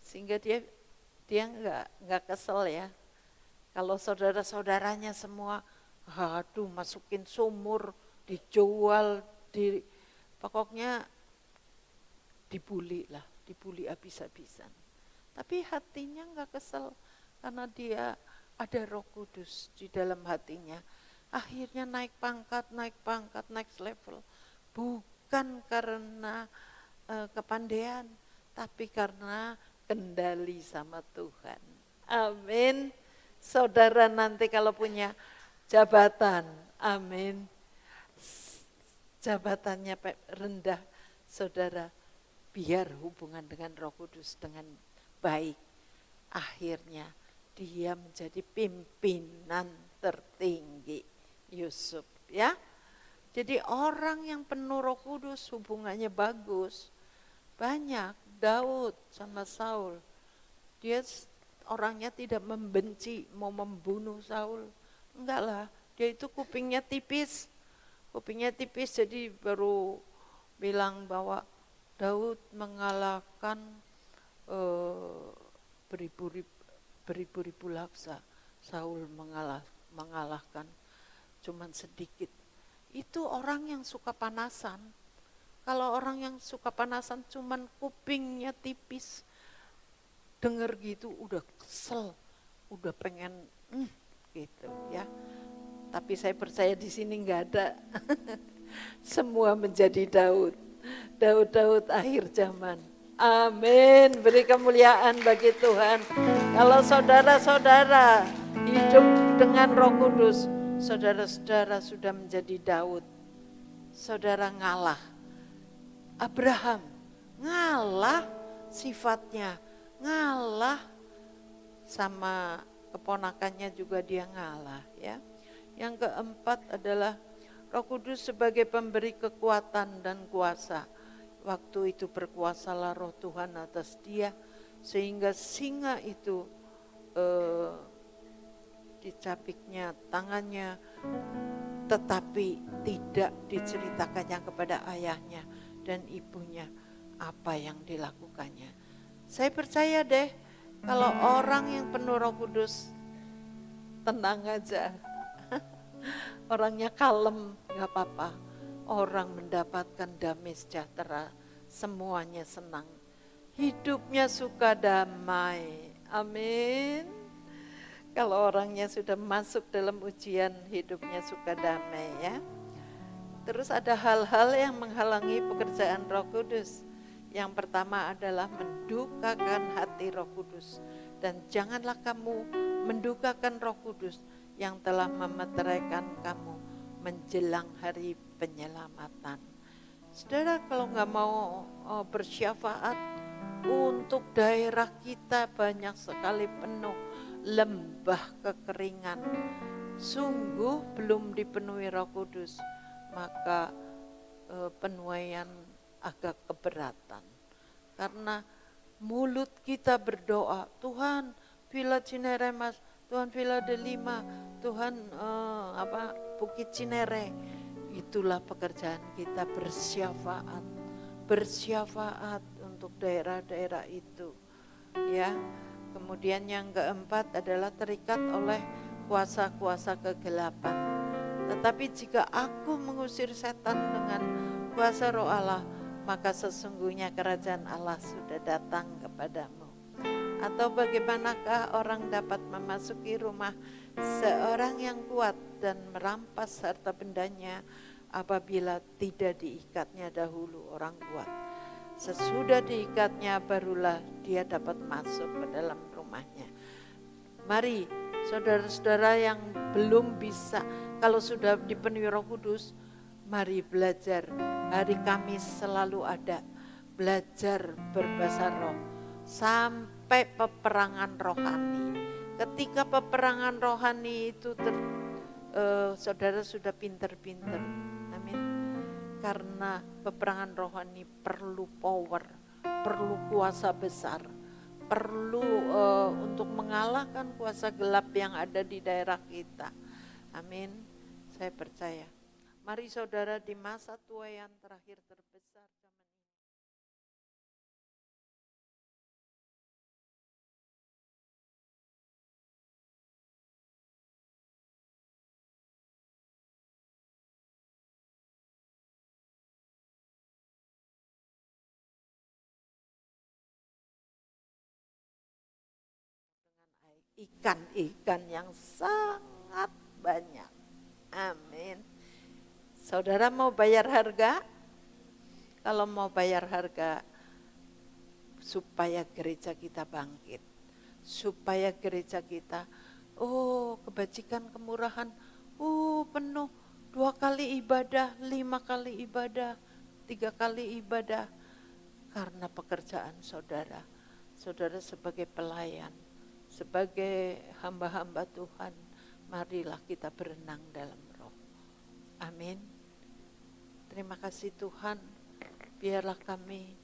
[SPEAKER 7] sehingga dia nggak kesel ya. Kalau saudara-saudaranya semua, masukin sumur, dijual, pokoknya dibully lah. dibully habis-habisan. Tapi hatinya nggak kesel karena dia ada Roh Kudus di dalam hatinya. Akhirnya naik pangkat, next level. Bukan karena kepandaian, tapi karena kendali sama Tuhan. Amin. Saudara nanti kalau punya jabatan, amin. Jabatannya rendah, saudara, biar hubungan dengan Roh Kudus dengan baik. Akhirnya dia menjadi pimpinan tertinggi Yusuf, ya. Jadi orang yang penuh Roh Kudus hubungannya bagus. Banyak Daud sama Saul. Dia orangnya tidak membenci, mau membunuh Saul. Enggak lah, dia itu kupingnya tipis. Kupingnya tipis jadi baru bilang bahwa Daud mengalahkan beribu-ribu laksa. Saul mengalahkan cuman sedikit. Itu orang yang suka panasan. Kalau orang yang suka panasan cuman kupingnya tipis, denger gitu udah kesel, udah pengen gitu ya. Tapi saya percaya di sini nggak ada. Semua menjadi Daud. Daud akhir zaman. Amin. Beri kemuliaan bagi Tuhan. Kalau saudara-saudara hidup dengan Roh Kudus, saudara-saudara sudah menjadi Daud. Saudara ngalah. Abraham ngalah sifatnya, ngalah sama keponakannya juga dia ngalah ya. Yang keempat adalah Roh Kudus sebagai pemberi kekuatan dan kuasa. Waktu itu berkuasalah Roh Tuhan atas dia sehingga singa itu dicapiknya tangannya, tetapi tidak diceritakannya kepada ayahnya dan ibunya apa yang dilakukannya. Saya percaya deh kalau orang yang penuh Roh Kudus tenang aja. Orangnya kalem, gak apa-apa. Orang mendapatkan damai sejahtera, semuanya senang. Hidupnya suka damai, amin. Kalau orangnya sudah masuk dalam ujian, hidupnya suka damai ya. Terus ada hal-hal yang menghalangi pekerjaan Roh Kudus. Yang pertama adalah mendukakan hati Roh Kudus. Dan janganlah kamu mendukakan Roh Kudus yang telah memeteraikan kamu menjelang hari penyelamatan. Saudara kalau nggak mau bersyafaat untuk daerah kita banyak sekali penuh lembah kekeringan. Sungguh belum dipenuhi Roh Kudus, maka penuaian agak keberatan. Karena mulut kita berdoa, Tuhan Villa Cinere Mas, Tuhan Villa Delima, Tuhan Bukit Cinere. Itulah pekerjaan kita bersyafaat. Bersyafaat untuk daerah-daerah itu. Ya. Kemudian yang keempat adalah terikat oleh kuasa-kuasa kegelapan. Tetapi jika aku mengusir setan dengan kuasa Roh Allah, maka sesungguhnya kerajaan Allah sudah datang kepadamu. Atau bagaimanakah orang dapat memasuki rumah seorang yang kuat dan merampas harta bendanya apabila tidak diikatnya dahulu orang kuat. Sesudah diikatnya barulah dia dapat masuk ke dalam rumahnya. Mari saudara-saudara yang belum bisa, kalau sudah dipenuhi Roh Kudus, mari belajar. Hari Kamis selalu ada belajar berbahasa roh sampai peperangan rohani. Ketika peperangan rohani itu saudara sudah pinter-pinter, amin. Karena peperangan rohani perlu power, perlu kuasa besar, perlu untuk mengalahkan kuasa gelap yang ada di daerah kita. Amin, saya percaya. Mari saudara di masa tua yang terakhir terbesar. ikan-ikan yang sangat banyak. Amin. Saudara mau bayar harga? Kalau mau bayar harga, supaya gereja kita bangkit. Supaya gereja kita, kebajikan kemurahan, penuh. 2 kali ibadah, 5 kali ibadah, 3 kali ibadah. Karena pekerjaan saudara. Saudara sebagai pelayan, sebagai hamba-hamba Tuhan, marilah kita berenang dalam roh. Amin. Terima kasih Tuhan, biarlah kami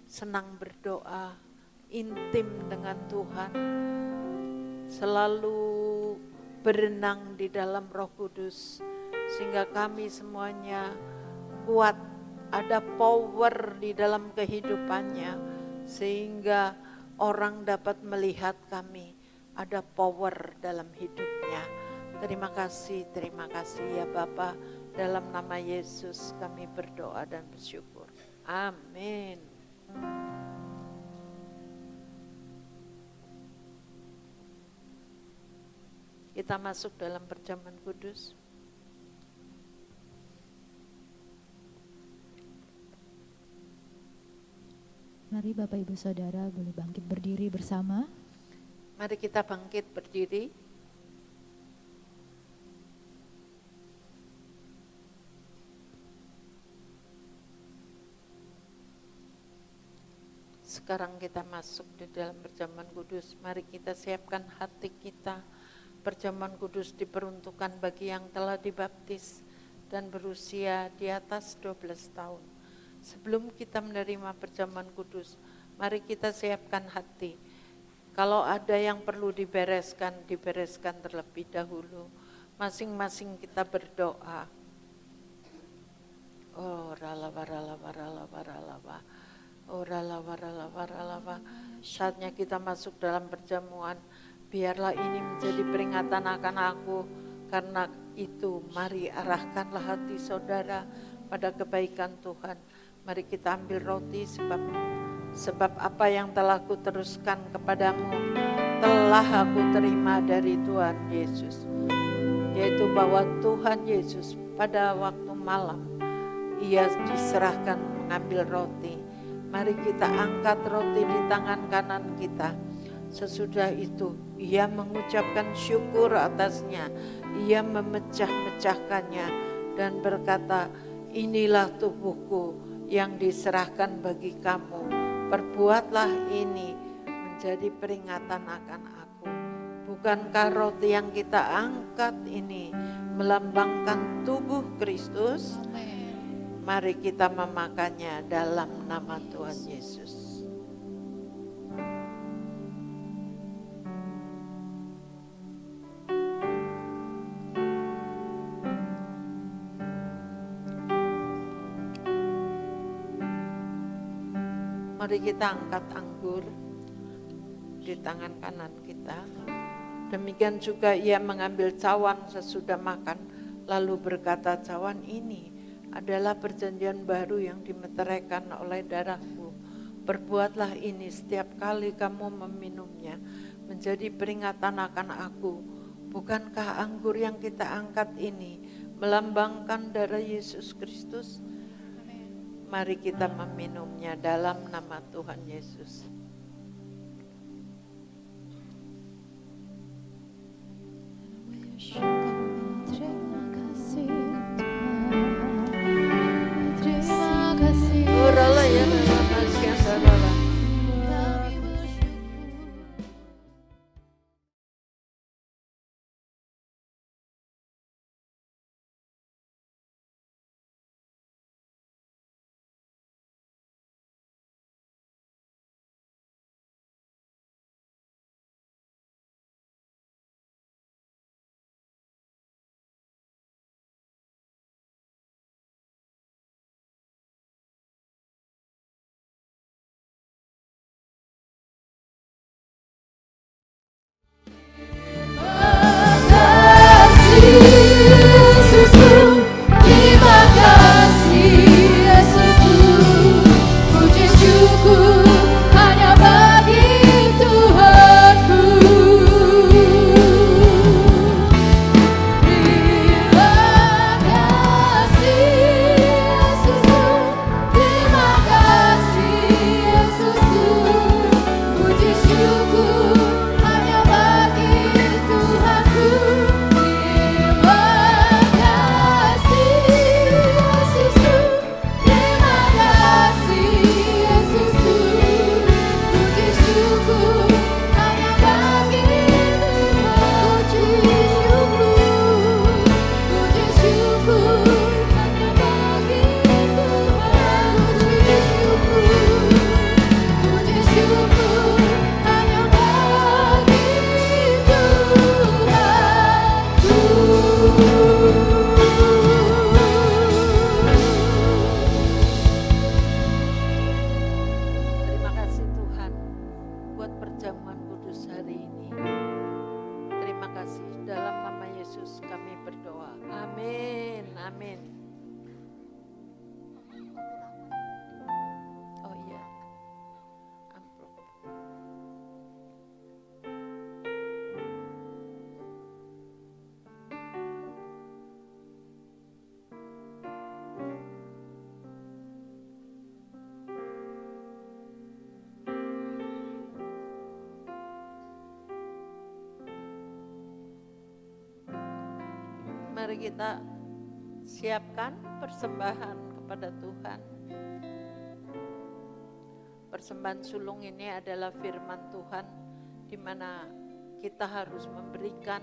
[SPEAKER 7] senang berdoa, intim dengan Tuhan, selalu berenang di dalam Roh Kudus, sehingga kami semuanya kuat, ada power di dalam kehidupannya, sehingga orang dapat melihat kami ada power dalam hidupnya. Terima kasih ya Bapa, dalam nama Yesus kami berdoa dan bersyukur. Amin. Kita masuk dalam perjamuan kudus.
[SPEAKER 6] Mari Bapak Ibu Saudara boleh bangkit berdiri bersama.
[SPEAKER 7] Mari kita bangkit berdiri. Sekarang kita masuk di dalam perjamuan kudus. Mari kita siapkan hati kita. Perjamuan kudus diperuntukkan bagi yang telah dibaptis dan berusia di atas 12 tahun. Sebelum kita menerima perjamuan kudus, mari kita siapkan hati. Kalau ada yang perlu dibereskan terlebih dahulu. Masing-masing kita berdoa. Saatnya kita masuk dalam perjamuan. Biarlah ini menjadi peringatan akan aku. Karena itu mari arahkanlah hati saudara pada kebaikan Tuhan. Mari kita ambil roti sebab apa yang telah aku teruskan kepadamu telah aku terima dari Tuhan Yesus. Yaitu bahwa Tuhan Yesus pada waktu malam ia diserahkan mengambil roti. Mari kita angkat roti di tangan kanan kita. Sesudah itu ia mengucapkan syukur atasnya. Ia memecah-mecahkannya dan berkata, inilah tubuhku yang diserahkan bagi kamu. Perbuatlah ini menjadi peringatan akan aku. Bukankah roti yang kita angkat ini melambangkan tubuh Kristus? Mari kita memakannya dalam nama Tuhan Yesus. Mari kita angkat anggur di tangan kanan kita. Demikian juga ia mengambil cawan sesudah makan, lalu berkata, cawan ini adalah perjanjian baru yang dimeteraikan oleh darahku. Perbuatlah ini setiap kali kamu meminumnya, menjadi peringatan akan aku. Bukankah anggur yang kita angkat ini melambangkan darah Yesus Kristus? Mari kita meminumnya dalam nama Tuhan Yesus.
[SPEAKER 6] Terima kasih Tuhan.
[SPEAKER 7] Terima kasih. Yesus kami berdoa. Amin, amin. Oh iya, amplop. Mari kita siapkan persembahan kepada Tuhan. Persembahan sulung ini adalah firman Tuhan, di mana kita harus memberikan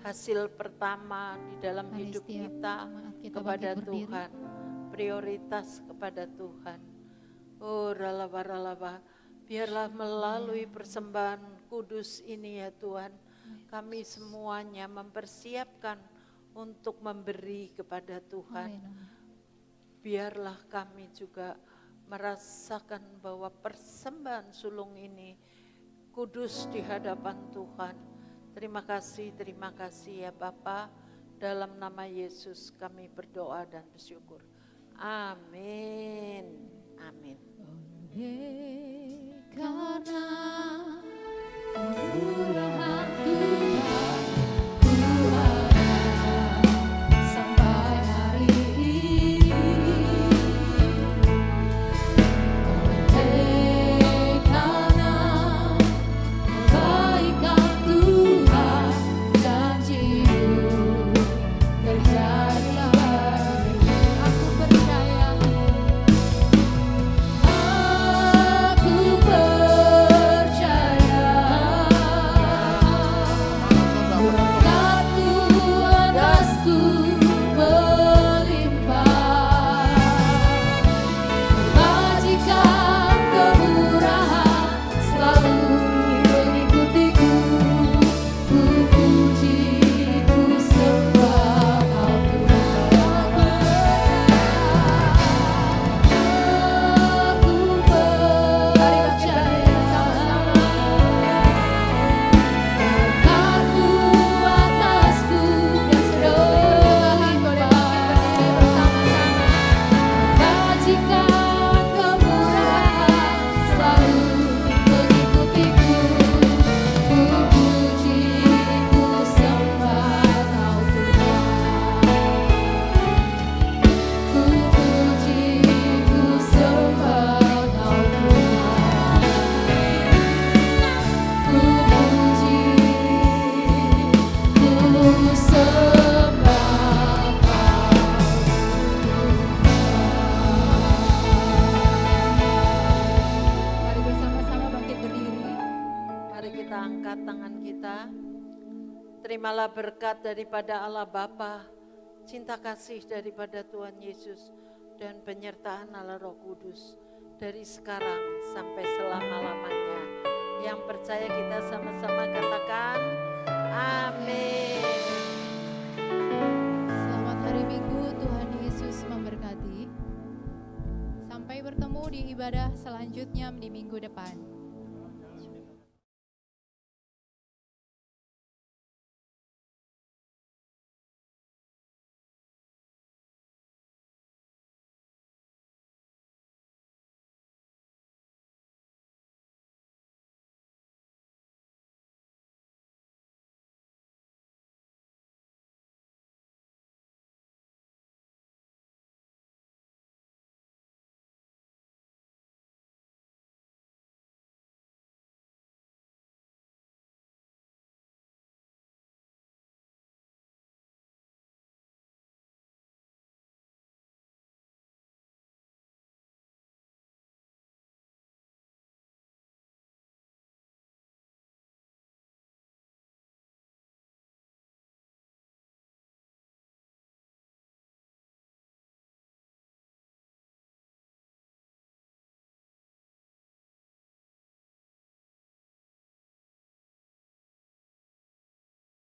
[SPEAKER 7] hasil pertama di dalam
[SPEAKER 2] Mari
[SPEAKER 7] hidup
[SPEAKER 2] setiap
[SPEAKER 7] kita
[SPEAKER 2] jemaat kita
[SPEAKER 7] kepada
[SPEAKER 2] bangkit berdiri.
[SPEAKER 7] Tuhan. Prioritas kepada Tuhan. Oh ralaba, biarlah melalui persembahan kudus ini ya Tuhan, kami semuanya mempersiapkan untuk memberi kepada Tuhan.
[SPEAKER 2] Haleluya.
[SPEAKER 7] Biarlah kami juga merasakan bahwa persembahan sulung ini kudus di hadapan Tuhan. Terima kasih ya Bapa. Dalam nama Yesus kami berdoa dan bersyukur. Amin. Amin.
[SPEAKER 6] Karena kemurahan Tuhan, ku ada sampai hari ini. Oleh karena kebaikan Tuhan, janji-Mu terjadilah bagiku. Aku percaya. Aku percaya berkat-Mu atasku melimpah, kebajikan kemurahan selalu mengikutiku. Ku puji, ku sembah Kau Tuhan. Aku percaya berkat-Mu atasku melimpah, kebajikan kemurahan selalu mengikutiku. Ku puji, ku sembah Kau Tuhan. Ku puji, ku sembah Kau Tuhan. Ku puji, ku sembah Mari bersama-sama bangkit berdiri.
[SPEAKER 7] Mari kita angkat tangan kita. Terimalah berkat daripada Allah Bapa, cinta kasih daripada Tuhan Yesus, dan penyertaan Allah Roh Kudus dari sekarang sampai selama-lamanya. Yang percaya kita sama-sama katakan amin.
[SPEAKER 2] Selamat hari Minggu, Tuhan Yesus memberkati. Sampai bertemu di ibadah selanjutnya di minggu depan.